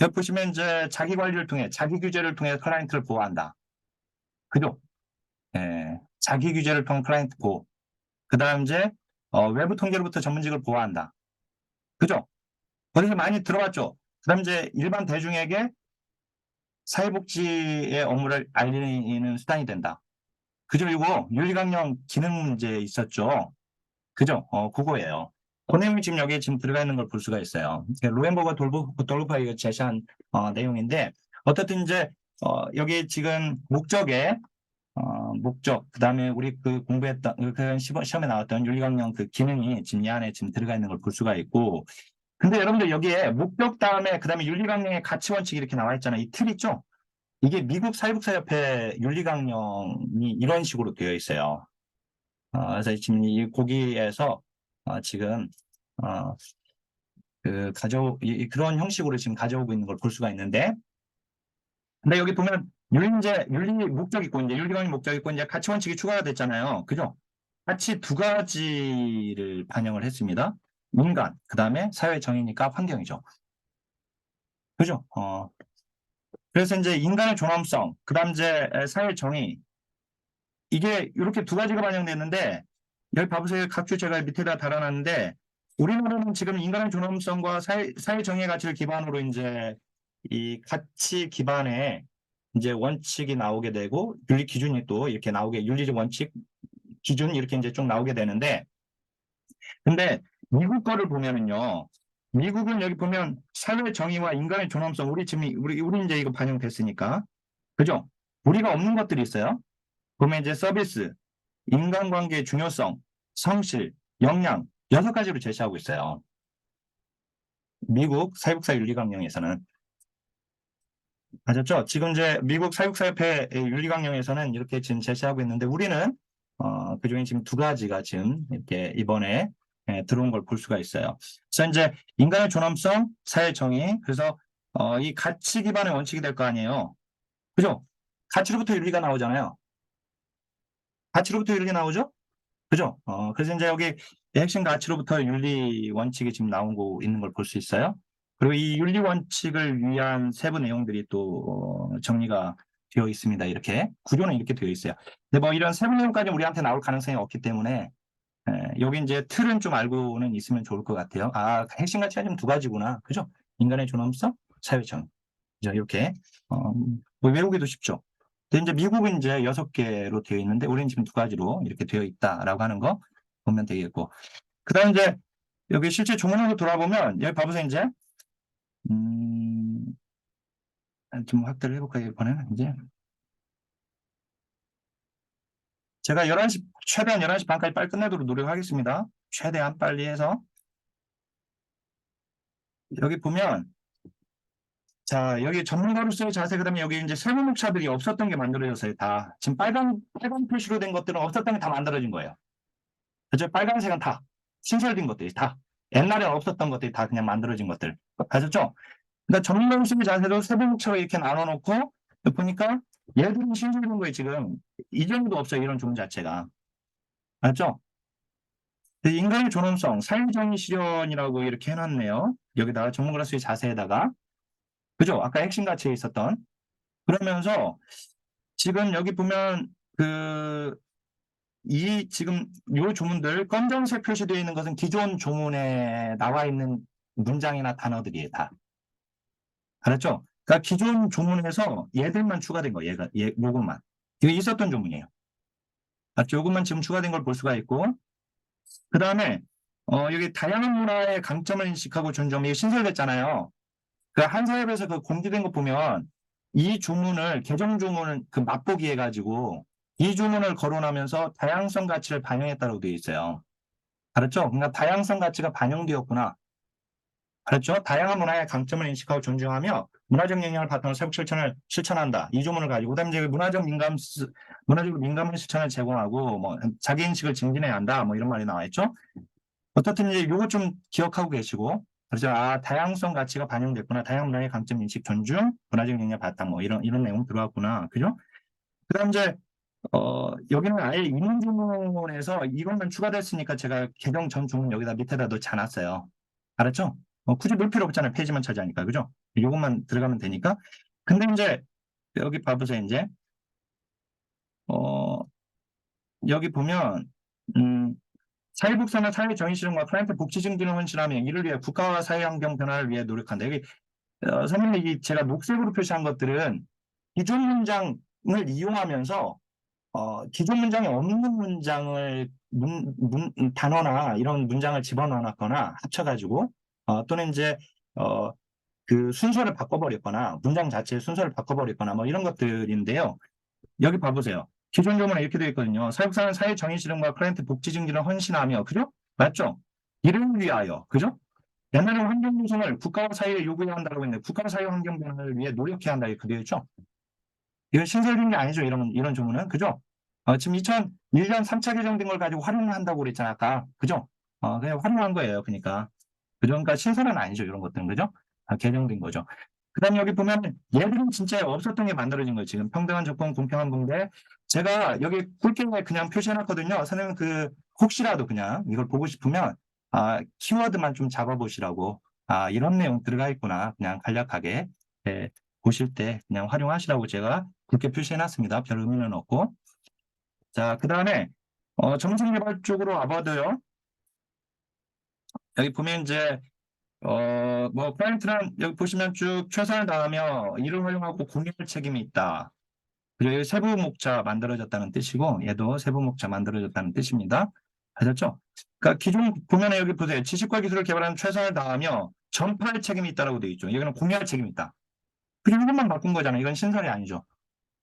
여기 보시면 이제 자기 관리를 통해, 자기 규제를 통해 클라이언트를 보호한다. 그죠? 예. 자기 규제를 통한 클라이언트 보호. 그 다음 이제 외부 통제로부터 전문직을 보호한다. 그죠? 어디서 많이 들어봤죠? 그 다음 이제 일반 대중에게 사회복지의 업무를 알리는 수단이 된다. 그죠? 이거 윤리강령 기능 문제 있었죠? 그죠? 그거예요. 그 내용이 지금 여기에 지금 들어가 있는 걸 볼 수가 있어요. 로엔버거 돌고파이가 제시한 내용인데, 어쨌든 이제 여기 지금 목적, 그 다음에 우리 그 공부했던, 그 시험에 나왔던 윤리강령 그 기능이 지금 이 안에 지금 들어가 있는 걸 볼 수가 있고, 근데 여러분들 여기에 목적 다음에 그 다음에 윤리강령의 가치 원칙이 이렇게 나와 있잖아요. 이 틀 있죠? 이게 미국 사회복사협회 윤리강령이 이런 식으로 되어 있어요. 그래서 지금 이 고기에서 지금 그런 형식으로 지금 가져오고 있는 걸 볼 수가 있는데, 근데 여기 보면 윤리 목적 있고 이제 윤리관리 목적 있고 이제 가치 원칙이 추가가 됐잖아요. 그죠? 가치 두 가지를 반영을 했습니다. 인간, 그 다음에 사회 정의니까 환경이죠. 그죠? 그래서 이제 인간의 존엄성, 그 다음 이제 사회 정의, 이게 이렇게 두 가지가 반영됐는데, 여기 봐보세요. 각주 제가 밑에다 달아놨는데, 우리나라는 지금 인간의 존엄성과 사회 정의의 가치를 기반으로 이제 이 가치 기반의 이제 원칙이 나오게 되고, 윤리 기준이 또 이렇게 윤리적 원칙 기준 이렇게 이제 좀 나오게 되는데, 근데 미국 거를 보면은요, 미국은 여기 보면 사회 정의와 인간의 존엄성, 우리 이제 이거 반영됐으니까, 그죠? 우리가 없는 것들이 있어요. 보면 이제 서비스, 인간관계의 중요성, 성실, 역량, 6가지로 제시하고 있어요. 미국 사회복사 윤리강령에서는. 아셨죠? 지금 이제 미국 사회복사협회 윤리강령에서는 이렇게 지금 제시하고 있는데, 우리는 그중에 지금 두 가지가 지금 이렇게 이번에 들어온 걸 볼 수가 있어요. 그래서 이제 인간의 존엄성, 사회 정의, 그래서 이 가치 기반의 원칙이 될 거 아니에요. 그죠? 가치로부터 윤리가 나오잖아요. 가치로부터 윤리 나오죠? 그죠? 그래서 이제 여기 핵심 가치로부터 윤리 원칙이 지금 나오고 있는 걸 볼 수 있어요. 그리고 이 윤리 원칙을 위한 세부 내용들이 또 정리가 되어 있습니다. 이렇게 구조는 이렇게 되어 있어요. 근데 뭐 이런 세부 내용까지 우리한테 나올 가능성이 없기 때문에 여기 이제 틀은 좀 알고는 있으면 좋을 것 같아요. 핵심 가치가 지금 두 가지구나. 그죠? 인간의 존엄성, 사회적. 이렇게 뭐 외우기도 쉽죠. 근데 이제 미국은 이제 6개로 되어 있는데, 우리는 지금 두 가지로 이렇게 되어 있다라고 하는 거 보면 되겠고. 그 다음 이제 여기 실제 조문으로 돌아보면, 여기 봐보세요. 이제 좀 확대를 해볼까요? 이번에는 이제 제가 최대한 11시 반까지 빨리 끝내도록 노력하겠습니다. 최대한 빨리 해서. 여기 보면, 자, 여기 전문가로서의 자세, 그 다음에 여기 이제 세무목차들이 없었던 게 만들어졌어요. 다. 지금 빨간 표시로 된 것들은 없었던 게 다 만들어진 거예요. 그죠? 빨간색은 다. 신설된 것들이 다. 옛날에 없었던 것들이 다 그냥 만들어진 것들. 아셨죠? 그러니까 전문가로서의 자세도 세부목차로 이렇게 나눠놓고, 보니까 얘들은 신설된 거에 지금 이전도 없어요. 이런 종 자체가. 맞죠? 인간의 존엄성, 사회정의 실현이라고 이렇게 해놨네요. 여기다가 전문가로서의 자세에다가. 그죠? 아까 핵심 가치에 있었던. 그러면서 지금 여기 보면 이 지금 요 조문들 검정색 표시되어 있는 것은 기존 조문에 나와 있는 문장이나 단어들이에요, 다. 알았죠? 그러니까 기존 조문에서 얘들만 추가된 거예요, 요것만. 이게 있었던 조문이에요. 맞죠? 요것만 지금 추가된 걸 볼 수가 있고, 그 다음에, 여기 다양한 문화의 강점을 인식하고 존중이 신설됐잖아요. 그 한사협에서 그 공개된 거 보면 이 조문을, 개정 조문을 그 맛보기 해가지고 이 조문을 거론하면서 다양성 가치를 반영했다고 되어 있어요. 알았죠? 그러니까 다양성 가치가 반영되었구나. 알았죠? 다양한 문화의 강점을 인식하고 존중하며 문화적 영향을 바탕으로 세부 실천을 실천한다. 이 조문을 가지고 그다음에 이제 문화적으로 민감한 실천을 제공하고 뭐 자기 인식을 증진해야 한다. 뭐 이런 말이 나와 있죠. 어떻든 이제 요거 좀 기억하고 계시고 그래서 다양성 가치가 반영됐구나. 다양한 문화의 강점 인식 존중, 문화적 영향 바탕 뭐 이런 내용 들어갔구나. 그죠? 그다음 이제 여기는 아예 인문주문에서 이것만 추가됐으니까 제가 개정 전 주문 여기다 밑에다 넣지 않았어요. 알았죠? 굳이 넣을 필요 없잖아요. 페이지만 차지하니까. 그죠? 이것만 들어가면 되니까. 근데 이제 여기 봐보세요. 이제 어, 여기 보면 사회복사나 사회 정의 실현과 클라이언트 복지 증진을 헌신하며 이를 위해 국가와 사회 환경 변화를 위해 노력한다. 여기 선생님이 제가 녹색으로 표시한 것들은 기존 문장을 이용하면서 기존 문장에 없는 문장을 단어나 이런 문장을 집어넣어놨거나 합쳐가지고 또는 이제 그 순서를 바꿔버렸거나 문장 자체의 순서를 바꿔버렸거나 뭐 이런 것들인데요. 여기 봐보세요. 기존 조문에 이렇게 되어 있거든요. 사육사는 사회 정의 실현과 클라이언트 복지 증진을 헌신하며, 그죠? 맞죠? 이를 위하여, 그죠? 옛날에는 환경 조성을 국가와 사회에 요구해야 한다고 했는데 국가와 사회 환경 변화를 위해 노력해야 한다 이렇게 되어 있죠. 이건 신설된 게 아니죠. 이런 조문은. 그죠? 지금 2001년 3차 개정된 걸 가지고 활용을 한다고 그랬잖아, 아까. 그죠? 그냥 활용한 거예요. 그러니까. 그죠? 그러니까 신설은 아니죠. 이런 것들은. 그죠? 개정된 거죠. 그 다음에 여기 보면 얘들은 진짜 없었던 게 만들어진 거예요. 지금 평등한 조건, 공평한 분배. 제가 여기 굵게 그냥 표시해놨거든요. 선생님 혹시라도 그냥 이걸 보고 싶으면 키워드만 좀 잡아보시라고 이런 내용 들어가 있구나. 그냥 간략하게 보실 때 그냥 활용하시라고 제가 굵게 표시해놨습니다. 별 의미는 없고. 자, 그 다음에 정책개발 쪽으로 와봐도요. 여기 보면 이제 뭐 클라이언트는 여기 보시면 쭉 최선을 다하며 이를 활용하고 공유할 책임이 있다. 그리고 세부 목차 만들어졌다는 뜻이고 얘도 세부 목차 만들어졌다는 뜻입니다. 아셨죠? 그러니까 기존 보면 여기 보세요. 지식과 기술을 개발하는 최선을 다하며 전파할 책임이 있다라고 되어 있죠. 여기는 공유할 책임이 있다. 그리고 이것만 바꾼 거잖아요. 이건 신설이 아니죠.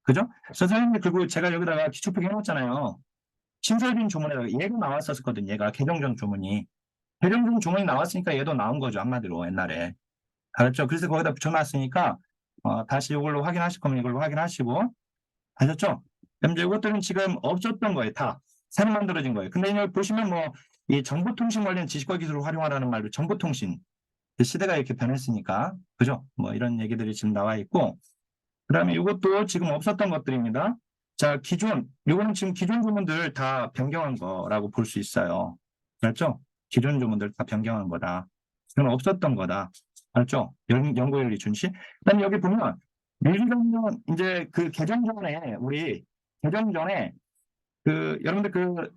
그죠? 선생님이 그리고 제가 여기다가 기초표기 해놨잖아요. 신설된 조문에다가 얘가 나왔었거든요. 얘가 개정전 조문이. 개정전 조문이 나왔으니까 얘도 나온 거죠. 한마디로 옛날에. 알았죠? 그래서 거기다 붙여놨으니까 다시 이걸로 확인하실 거면 이걸로 확인하시고 아셨죠? 그럼 이제 이것들은 지금 없었던 거예요. 다 새로 만들어진 거예요. 근데 여기 보시면 뭐 이 정보통신 관련 지식과 기술을 활용하라는 말로 정보통신 시대가 이렇게 변했으니까 그죠? 뭐 이런 얘기들이 지금 나와 있고 그다음에 이것도 지금 없었던 것들입니다. 자, 요거는 지금 기존 조문들 다 변경한 거라고 볼 수 있어요. 그렇죠? 기존 조문들 다 변경한 거다. 이건 없었던 거다. 알죠? 연구윤리 준시. 그다음에 여기 보면 밀리언 이제 그 개정 전에 여러분들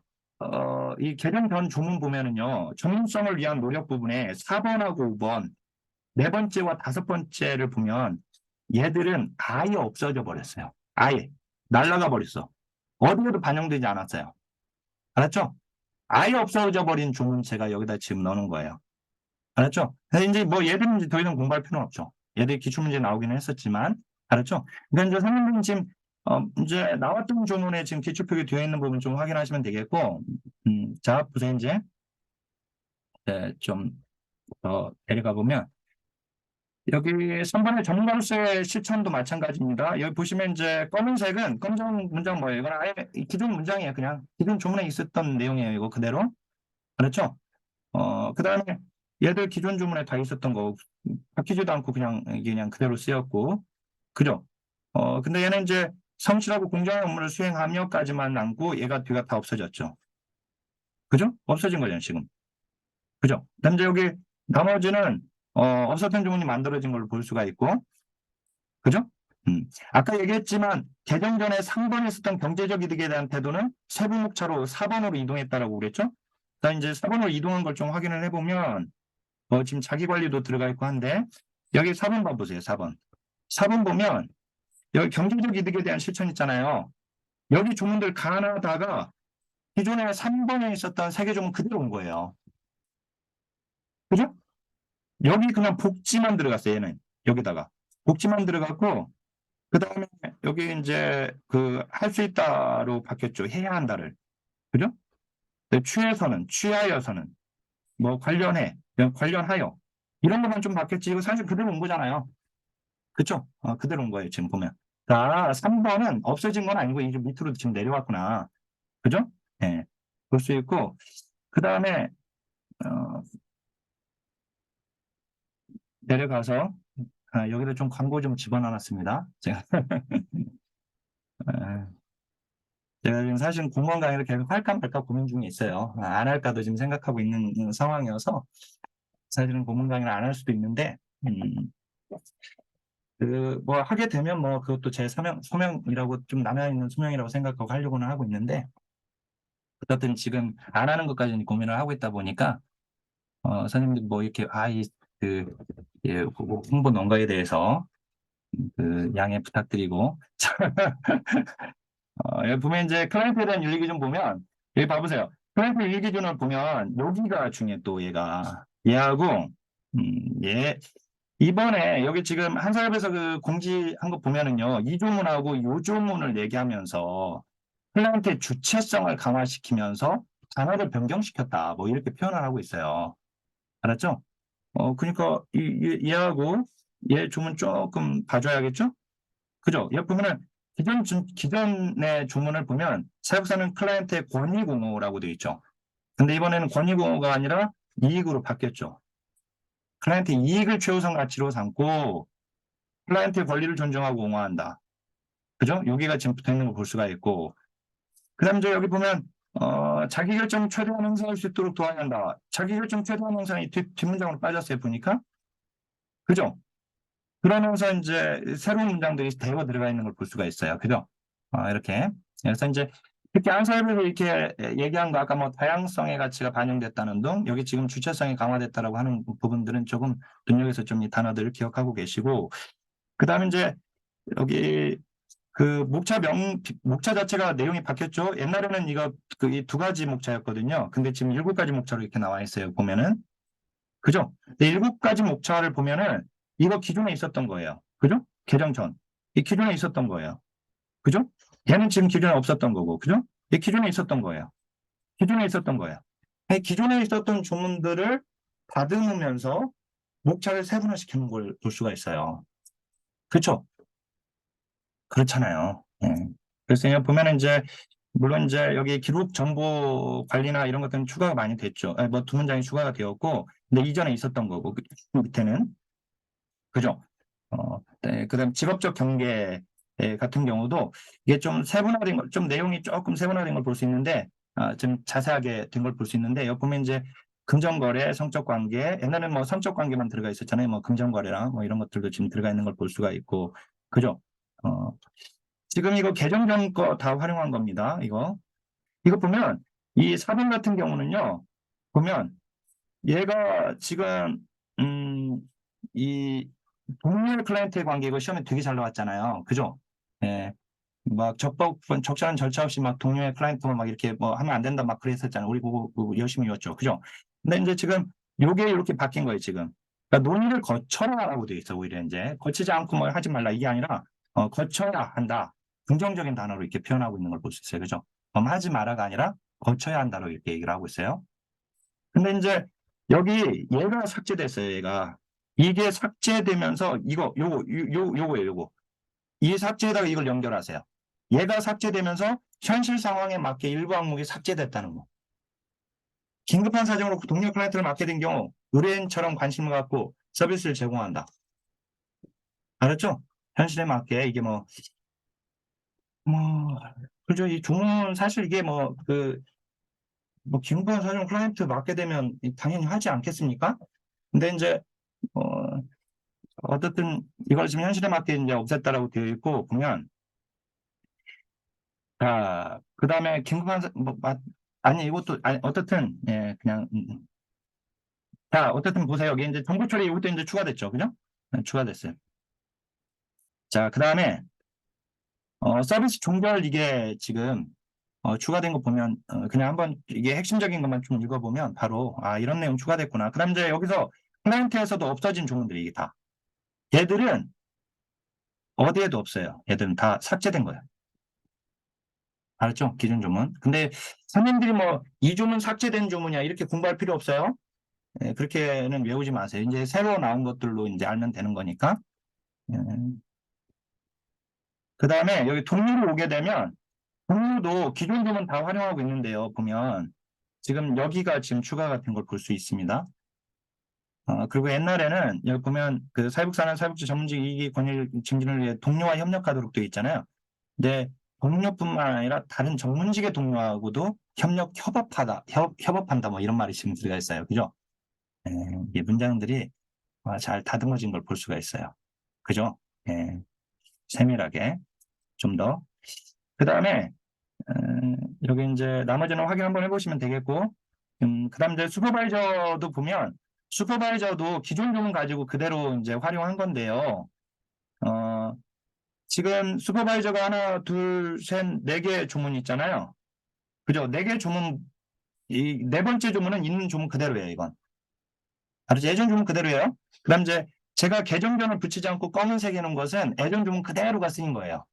이 개정 전 조문 보면은요 전문성을 위한 노력 부분에 4번하고 5번 네 번째와 다섯 번째를 보면 얘들은 아예 없어져 버렸어요. 아예 날아가 버렸어. 어디에도 반영되지 않았어요. 알았죠? 아예 없어져 버린 조문 제가 여기다 지금 넣는 거예요. 알았죠? 근데 이제 뭐 얘들은 이제 더 이상 공부할 필요는 없죠. 얘들이 기출문제 나오기는 했었지만, 알았죠? 그러니까 이제 선생님은 지금 이제 나왔던 조문에 지금 기출표기 되어 있는 부분 좀 확인하시면 되겠고, 자 보세요 이제 좀 더 내려가 보면 여기 선반의 전문가로서의 실천도 마찬가지입니다. 여기 보시면 이제 검은색은 검정 문장 뭐예요? 이건 아예 기존 문장이에요. 그냥 기존 조문에 있었던 내용이에요. 이거 그대로. 그렇죠? 그 다음에 얘들 기존 주문에 다 있었던 거 바뀌지도 않고 그냥 이게 그냥 그대로 쓰였고 그죠? 근데 얘는 이제 성실하고 공정한 업무를 수행하며까지만 남고 얘가 뒤가 다 없어졌죠. 그죠? 없어진 거잖아요, 지금. 그죠? 그다음 이제 여기 나머지는 없었던 주문이 만들어진 걸로 볼 수가 있고, 그죠? 아까 얘기했지만 개정 전에 상번에 있었던 경제적 이득에 대한 태도는 세부목차로 4번으로 이동했다라고 그랬죠? 자, 이제 4번으로 이동한 걸 좀 확인을 해보면 지금 자기관리도 들어가 있고 한데 여기 4번 봐보세요. 4번. 4번 보면 여기 경제적 이득에 대한 실천 있잖아요. 여기 조문들 가나다가 기존에 3번에 있었던 세 개 조문 그대로 온 거예요. 그죠? 여기 그냥 복지만 들어갔어요. 얘는 여기다가 복지만 들어갔고 그 다음에 여기 이제 그 할 수 있다로 바뀌었죠. 해야 한다를. 그죠? 네, 취해서는, 취하여서는, 뭐 관련해, 관련하여 이런 것만 좀 바뀌었지. 이거 사실 그대로 온 거잖아요. 그쵸? 그대로 온 거예요. 지금 보면. 자, 3번은 없어진 건 아니고 이제 밑으로 지금 내려왔구나. 그죠? 예. 볼 수 있고 그 다음에 내려가서 여기다 좀 광고 좀 집어넣어놨습니다. 제가 제가 지금 사실 공무원 강의를 계속 할까 말까 고민 중에 있어요. 안 할까도 지금 생각하고 있는 상황이어서 사실은 공무원 강의를 안 할 수도 있는데 뭐 하게 되면 뭐 그것도 제 소명이라고 좀 남아있는 소명이라고 생각하고 하려고는 하고 있는데 어쨌든 지금 안 하는 것까지는 고민을 하고 있다 보니까 선생님들 뭐 이렇게 예, 홍보 농가에 대해서 양해 부탁드리고 여기 보면 이제 클라이언트에 대한 윤리기준 보면 여기 봐보세요. 클라이언트 윤리기준을 보면 여기가 중요해 또 얘하고 얘 이번에 여기 지금 한사협에서 그 공지한 거 보면은요 이 조문하고 이 조문을 얘기하면서 클라이언트의 주체성을 강화시키면서 단어를 변경시켰다 뭐 이렇게 표현을 하고 있어요. 알았죠? 그러니까 얘하고 얘 조문 조금 봐줘야겠죠? 그죠? 여기 보면은 기존의 조문을 보면 사육사는 클라이언트의 권익옹호라고 되어 있죠. 근데 이번에는 권익옹호가 아니라 이익으로 바뀌었죠. 클라이언트의 이익을 최우선 가치로 삼고 클라이언트의 권리를 존중하고 옹호한다. 그죠? 여기가 지금 붙어 있는 걸 볼 수가 있고 그 다음에 여기 보면 자기결정 최대한 행사할 수 있도록 도와야 한다. 자기결정 최대한 행사는 뒷문장으로 빠졌어요. 보니까. 그죠? 그러면서 이제 새로운 문장들이 대거 들어가 있는 걸 볼 수가 있어요. 그죠? 이렇게. 그래서 이제 특히 한사회에서 이렇게 얘기한 거 아까 뭐 다양성의 가치가 반영됐다는 등 여기 지금 주체성이 강화됐다라고 하는 부분들은 조금 눈여겨서 좀 이 단어들을 기억하고 계시고 그 다음에 이제 여기 그 목차 자체가 내용이 바뀌었죠. 옛날에는 이거 이 두 가지 목차였거든요. 근데 지금 7가지 목차로 이렇게 나와 있어요. 보면은. 그죠? 7가지 목차를 보면은 이거 기존에 있었던 거예요. 그죠? 개정 전. 이 기존에 있었던 거예요. 그죠? 얘는 지금 기존에 없었던 거고. 그죠? 이 기존에 있었던 거예요. 기존에 있었던 거예요. 기존에 있었던 조문들을 다듬으면서 목차를 세분화시키는 걸 볼 수가 있어요. 그렇죠? 그렇잖아요. 그래서 그냥 보면은 이제 물론 이제 여기 기록 정보 관리나 이런 것들은 추가가 많이 됐죠. 뭐 두 문장이 추가가 되었고, 근데 이전에 있었던 거고 그 밑에는 그죠? 네, 그다음 직업적 경계 같은 경우도 이게 좀 세분화된 걸, 좀 내용이 조금 세분화된 걸 볼 수 있는데, 좀 자세하게 된 걸 볼 수 있는데, 여기 보면 이제 금전거래, 성적관계, 옛날에는 뭐 성적관계만 들어가 있었잖아요. 뭐 금전거래랑 뭐 이런 것들도 지금 들어가 있는 걸 볼 수가 있고, 그죠? 지금 이거 개정 전 거 다 활용한 겁니다. 이거 보면 이 4번 같은 경우는요, 보면 얘가 지금 이 동료 클라이언트의 관계 이거 시험에 되게 잘 나왔잖아요. 그죠? 예. 막 적절한 절차 없이 막 동료의 클라이언트만 막 이렇게 뭐 하면 안 된다 막 그랬었잖아요. 우리 그거 열심히 외웠죠. 그죠? 근데 이제 지금 요게 이렇게 바뀐 거예요, 지금. 그러니까 논의를 거쳐라라고 되어 있어, 오히려 이제. 거치지 않고 뭐 하지 말라 이게 아니라 거쳐야 한다. 긍정적인 단어로 이렇게 표현하고 있는 걸 볼 수 있어요. 그죠? 하지 마라가 아니라 거쳐야 한다로 이렇게 얘기를 하고 있어요. 근데 이제 여기 얘가 삭제됐어요, 얘가. 이게 삭제되면서 요거예요, 요거. 이 삭제에다가 이걸 연결하세요. 얘가 삭제되면서 현실 상황에 맞게 일부 항목이 삭제됐다는 거. 긴급한 사정으로 동료 클라이언트를 맡게 된 경우 의뢰인처럼 관심을 갖고 서비스를 제공한다. 알았죠? 현실에 맞게 이게 뭐, 그죠. 이 조문은 사실 이게 기금권 사용 클라이언트 맡게 되면 당연히 하지 않겠습니까? 근데 이제, 어, 어쨌든 이걸 지금 현실에 맞게 이제 없앴다라고 되어 있고, 보면, 자, 그 다음에 긴급한, 아니, 이것도, 아니, 어쨌든, 예, 그냥, 자, 어쨌든 보세요. 여기 이제 정보 처리 이것도 이제 추가됐죠. 그죠? 네, 추가됐어요. 자, 그 다음에, 서비스 종결 이게 지금, 추가된 거 보면, 그냥 한번 이게 핵심적인 것만 좀 읽어보면 바로, 아, 이런 내용 추가됐구나. 그 다음 이제 여기서 클라이언트에서도 없어진 조문들이 이게 다. 얘들은 어디에도 없어요. 얘들은 다 삭제된 거예요. 알았죠? 기존 조문. 근데 선생님들이 이 조문 삭제된 조문이야. 이렇게 공부할 필요 없어요. 예, 그렇게는 외우지 마세요. 이제 새로 나온 것들로 이제 알면 되는 거니까. 예. 그 다음에 여기 동료를 오게 되면 동료도 기존 조문 다 활용하고 있는데요. 보면 지금 여기가 지금 추가가 된 걸 볼 수 있습니다. 그리고 옛날에는 여기 보면 그 사회복지사나 사회복지 전문직 이익 권익 증진을 위해 동료와 협력하도록 되어 있잖아요. 근데 동료뿐만 아니라 다른 전문직의 동료하고도 협업한다 뭐 이런 말이 지금 들어가 있어요. 그죠? 예, 이 문장들이 잘 다듬어진 걸 볼 수가 있어요. 그죠? 예, 세밀하게 좀 더. 그 다음에 여기 이제 나머지는 확인 한번 해보시면 되겠고, 그 다음 이제 슈퍼바이저도 보면 슈퍼바이저도 기존 조문 가지고 그대로 이제 활용한 건데요. 어, 지금 슈퍼바이저가 하나, 둘, 셋, 네 개 조문 있잖아요. 그죠? 네 개 조문, 이 네 번째 조문은 있는 조문 그대로예요, 이건. 알았죠? 예전 조문 그대로예요. 그 다음 이제 제가 계정변을 붙이지 않고 검은색 해놓은 것은 예전 조문 그대로가 쓰인 거예요.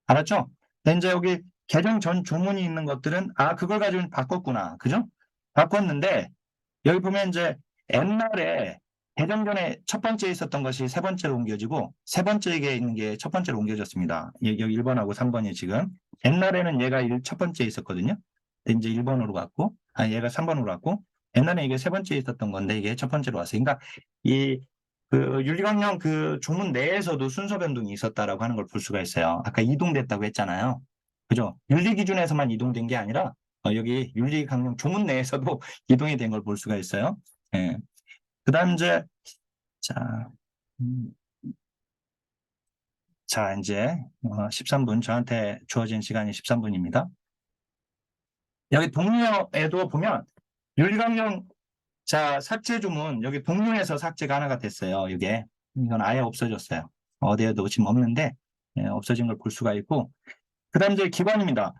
알았죠? 근데 이제 여기 계정 전 조문이 있는 것들은 그걸 가지고 바꿨구나. 그죠? 바꿨는데 여기 보면 이제 옛날에 계정 전에 첫 번째에 있었던 것이 세 번째로 옮겨지고 세 번째에 있는 게 첫 번째로 옮겨졌습니다. 여기 1번하고 3번이 지금 옛날에는 얘가 첫 번째에 있었거든요. 근데 이제 1번으로 갔고 얘가 3번으로 갔고 옛날에 이게 세 번째에 있었던 건데 이게 첫 번째로 왔어요. 그러니까 이 윤리강령 그 조문 내에서도 순서 변동이 있었다라고 하는 걸 볼 수가 있어요. 아까 이동됐다고 했잖아요. 그죠? 윤리 기준에서만 이동된 게 아니라 여기 윤리강령 조문 내에서도 이동이 된 걸 볼 수가 있어요. 예. 그다음 이제 자, 음, 자 이제 13분 저한테 주어진 시간이 13분입니다. 여기 동료에도 보면 윤리강령 자 삭제 주문 여기 동료에서 삭제가 하나가 됐어요. 이건 아예 없어졌어요. 어디에도 지금 없는데 없어진 걸 볼 수가 있고 그다음 이제 기관입니다.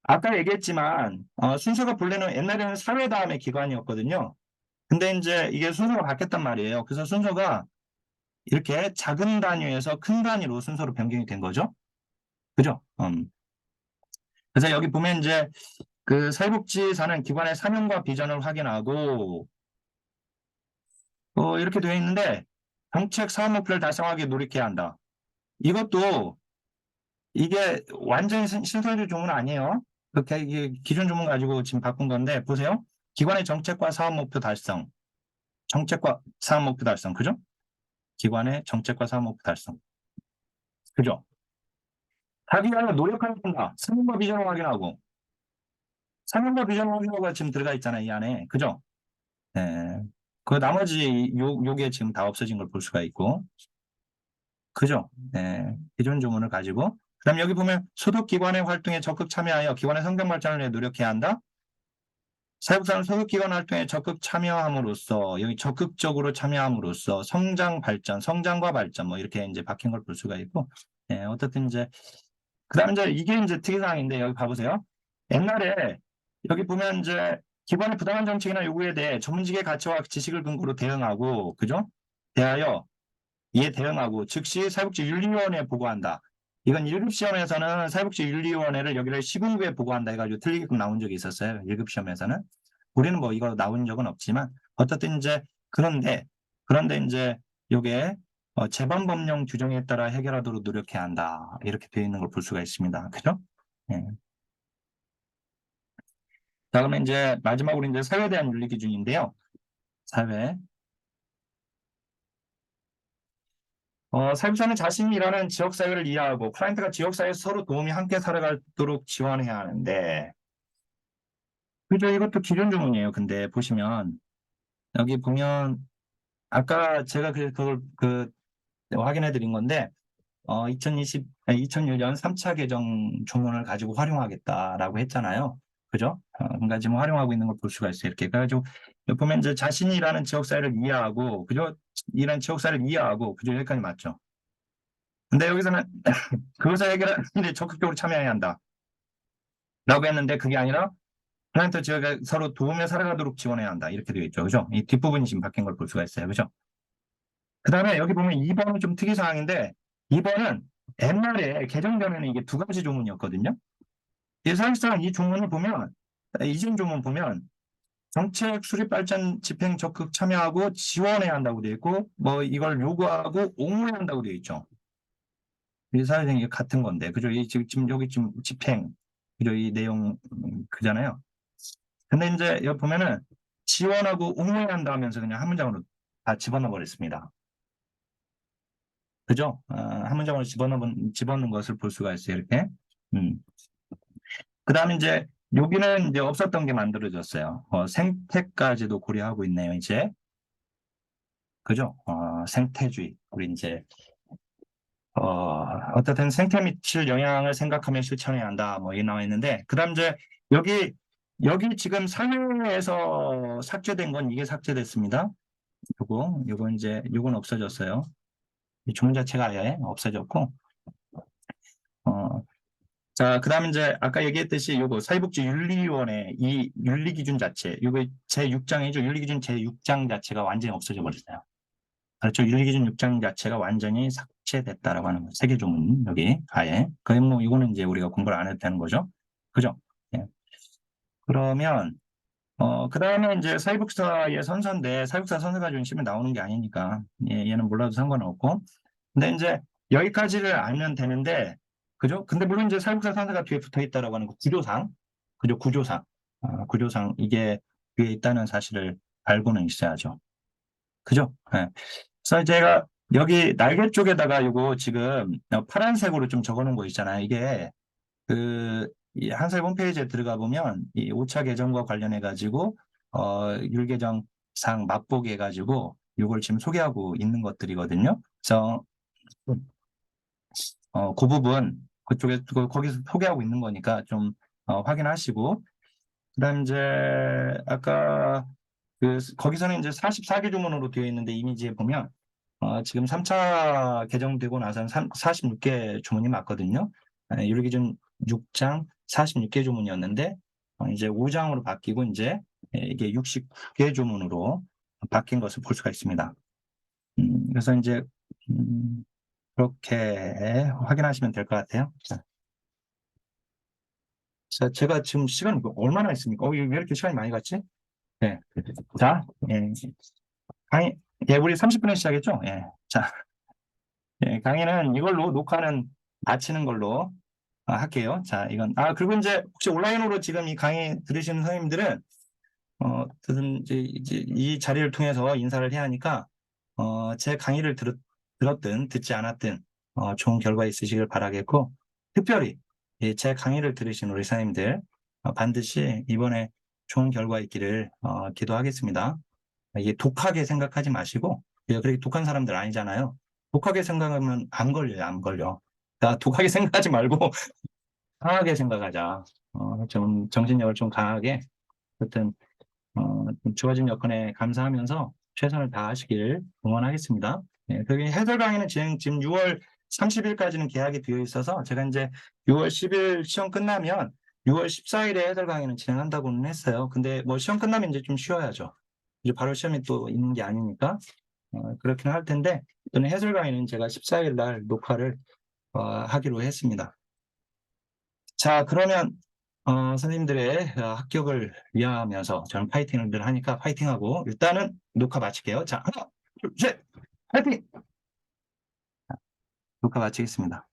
아까 얘기했지만 순서가 본래는 옛날에는 사회 다음에 기관이었거든요. 근데 이제 이게 순서가 바뀌었단 말이에요. 그래서 순서가 이렇게 작은 단위에서 큰 단위로 순서로 변경이 된 거죠. 그죠? 그래서 여기 보면 이제 그 사회복지사는 기관의 사명과 비전을 확인하고 이렇게 되어 있는데 정책 사업 목표를 달성하기 노력해야 한다. 이것도 이게 완전히 신설주 조문 아니에요. 그렇게 이게 기존 조문 가지고 지금 바꾼 건데 보세요. 기관의 정책과 사업 목표 달성. 정책과 사업 목표 달성. 그죠? 기관의 정책과 사업 목표 달성. 그죠? 자기 위하여 노력하는 다 사명과 비전을 확인하고 상용과 비전 확인호가 지금 들어가 있잖아요, 이 안에. 그죠? 예. 그 나머지 요게 지금 다 없어진 걸 볼 수가 있고. 그죠? 예. 기존 조문을 가지고. 그다음 여기 보면 소득기관의 활동에 적극 참여하여 기관의 성장 발전을 위해 노력해야 한다. 사회복지사는 소득기관 활동에 적극 참여함으로써 여기 적극적으로 참여함으로써 성장 발전, 성장과 발전 뭐 이렇게 이제 박힌 걸 볼 수가 있고. 예, 어쨌든 이제 그다음 이제 이게 이제 특이사항인데 여기 봐보세요. 옛날에 여기 보면 이제 기관의 부당한 정책이나 요구에 대해 전문직의 가치와 지식을 근거로 대응하고, 그죠? 대하여 이에 대응하고 즉시 사회복지윤리위원회에 보고한다. 이건 1급 시험에서는 사회복지윤리위원회를 여기를 시군구에 보고한다 해가지고 틀리게끔 나온 적이 있었어요. 1급 시험에서는. 우리는 뭐 이거 나온 적은 없지만 어쨌든 이제 그런데 이제 요게 재반법령 규정에 따라 해결하도록 노력해야 한다. 이렇게 되어 있는 걸 볼 수가 있습니다. 그죠? 예. 자, 그러면 이제 마지막으로 이제 사회에 대한 윤리 기준인데요. 사회. 사육사는 자신이 일하는 지역사회를 이해하고 클라이언트가 지역사회에서 서로 도움이 함께 살아가도록 지원해야 하는데, 그죠? 이것도 기존 주문이에요. 근데 보시면, 여기 보면, 아까 제가 그걸 확인해 드린 건데, 2001년 3차 개정 조문을 가지고 활용하겠다라고 했잖아요. 그죠? 그러니까 지금 활용하고 있는 걸 볼 수가 있어요. 이렇게. 그래가지고, 여기 보면 이제 자신이 일하는 지역사회를 이해하고, 그죠? 일하는 지역사회를 이해하고, 그죠? 여기까지 맞죠? 근데 여기서는 그것을 해결하는데 적극적으로 참여해야 한다. 라고 했는데 그게 아니라 클라이언트 지역에 서로 도우며 살아가도록 지원해야 한다. 이렇게 되어 있죠. 그죠? 이 뒷부분이 지금 바뀐 걸 볼 수가 있어요. 그죠? 그 다음에 여기 보면 2번은 좀 특이사항인데 2번은 옛날에 개정 전에는 이게 두 가지 조문이었거든요. 이 사실상 이 조문을 보면 이전 조문 보면 정책 수립 발전 집행 적극 참여하고 지원해야 한다고 되어 있고 뭐 이걸 요구하고 옹호해야 한다고 되어 있죠. 이 사실상 이게 같은 건데 그죠? 이 지금 여기 지금 집행 그죠? 이 내용 그잖아요. 근데 이제 여기 보면은 지원하고 옹호해야 한다 하면서 그냥 한 문장으로 다 집어넣어 버렸습니다. 그죠? 한 문장으로 집어넣는 것을 볼 수가 있어요. 이렇게. 그 다음에 이제 여기는 이제 없었던 게 만들어졌어요. 생태까지도 고려하고 있네요. 이제. 그죠? 생태주의. 우리 이제 어떻든 생태 미칠 영향을 생각하며 실천해야 한다. 뭐, 이 나와 있는데, 그 다음 이제, 여기 지금 상해에서 삭제된 건 이게 삭제됐습니다. 요거 이제, 요건 없어졌어요. 이 조문 자체가 아예 없어졌고, 자, 그 다음 이제, 아까 얘기했듯이 요거 사회복지윤리위원회 이 윤리기준 자체, 요거 제6장이죠. 윤리기준 제6장 자체가 완전히 없어져 버렸어요. 그렇죠. 윤리기준 6장 자체가 완전히 삭제됐다라고 하는 거예요. 세계 조문, 여기, 아예. 그럼 뭐, 이거는 이제 우리가 공부를 안 해도 되는 거죠. 그죠? 예. 그러면, 그 다음에 이제 사회복사의 선서인데, 사회복사 선서 가지고 시험에 나오는 게 아니니까, 얘는 몰라도 상관없고. 근데 이제 여기까지를 알면 되는데, 그죠? 근데 물론 이제 사회복사 선서가 뒤에 붙어 있다라고 하는 거, 구조상, 그죠? 구조상, 이게 뒤에 있다는 사실을 알고는 있어야죠. 그죠? 예. 그래서 제가 여기 날개 쪽에다가 이거 지금 파란색으로 좀 적어놓은 거 있잖아요. 이게 이 한사회 홈페이지에 들어가 보면 이 5차 개정과 관련해 가지고 율개정상 맛보기 해가지고 이걸 지금 소개하고 있는 것들이거든요. 그래서 그 부분 그쪽에 거기서 소개하고 있는 거니까 좀 확인하시고 그다음 이제 아까 거기서는 이제 44개 조문으로 되어 있는데 이미지에 보면 지금 3차 개정되고 나서는 46개 조문이 맞거든요. 윤리기준 6장 46개 조문이었는데 이제 5장으로 바뀌고 이제 이게 69개 조문으로 바뀐 것을 볼 수가 있습니다. 그래서 이제 그렇게 확인하시면 될 것 같아요. 자, 제가 지금 시간이 얼마나 있습니까? 왜 이렇게 시간이 많이 갔지? 네. 자, 강의, 우리 30분에 시작했죠? 예. 자, 강의는 이걸로 녹화는 마치는 걸로 할게요. 자, 그리고 이제 혹시 온라인으로 지금 이 강의 들으시는 선생님들은, 이제 이 자리를 통해서 인사를 해야 하니까, 제 강의를 들었든 듣지 않았든, 좋은 결과 있으시길 바라겠고, 특별히 제 강의를 들으신 우리 선생님들, 반드시 이번에 좋은 결과 있기를, 기도하겠습니다. 이게 독하게 생각하지 마시고, 그렇게 독한 사람들 아니잖아요. 독하게 생각하면 안 걸려요, 안 걸려. 독하게 생각하지 말고, 강하게 생각하자. 좀 정신력을 좀 강하게, 어떤, 주어진 여건에 감사하면서 최선을 다하시길 응원하겠습니다. 그리고 해설 강의는 지금 6월 30일까지는 계약이 되어 있어서 제가 이제 6월 10일 시험 끝나면 6월 14일에 해설 강의는 진행한다고는 했어요. 근데 뭐 시험 끝나면 이제 좀 쉬어야죠. 이제 바로 시험이 또 있는 게 아니니까 그렇긴 할 텐데 저는 해설 강의는 제가 14일 날 녹화를 하기로 했습니다. 자, 그러면 선생님들의 합격을 위하면서 저는 파이팅을 늘 하니까 파이팅하고 일단은 녹화 마칠게요. 자, 하나, 둘, 셋, 파이팅! 녹화 마치겠습니다.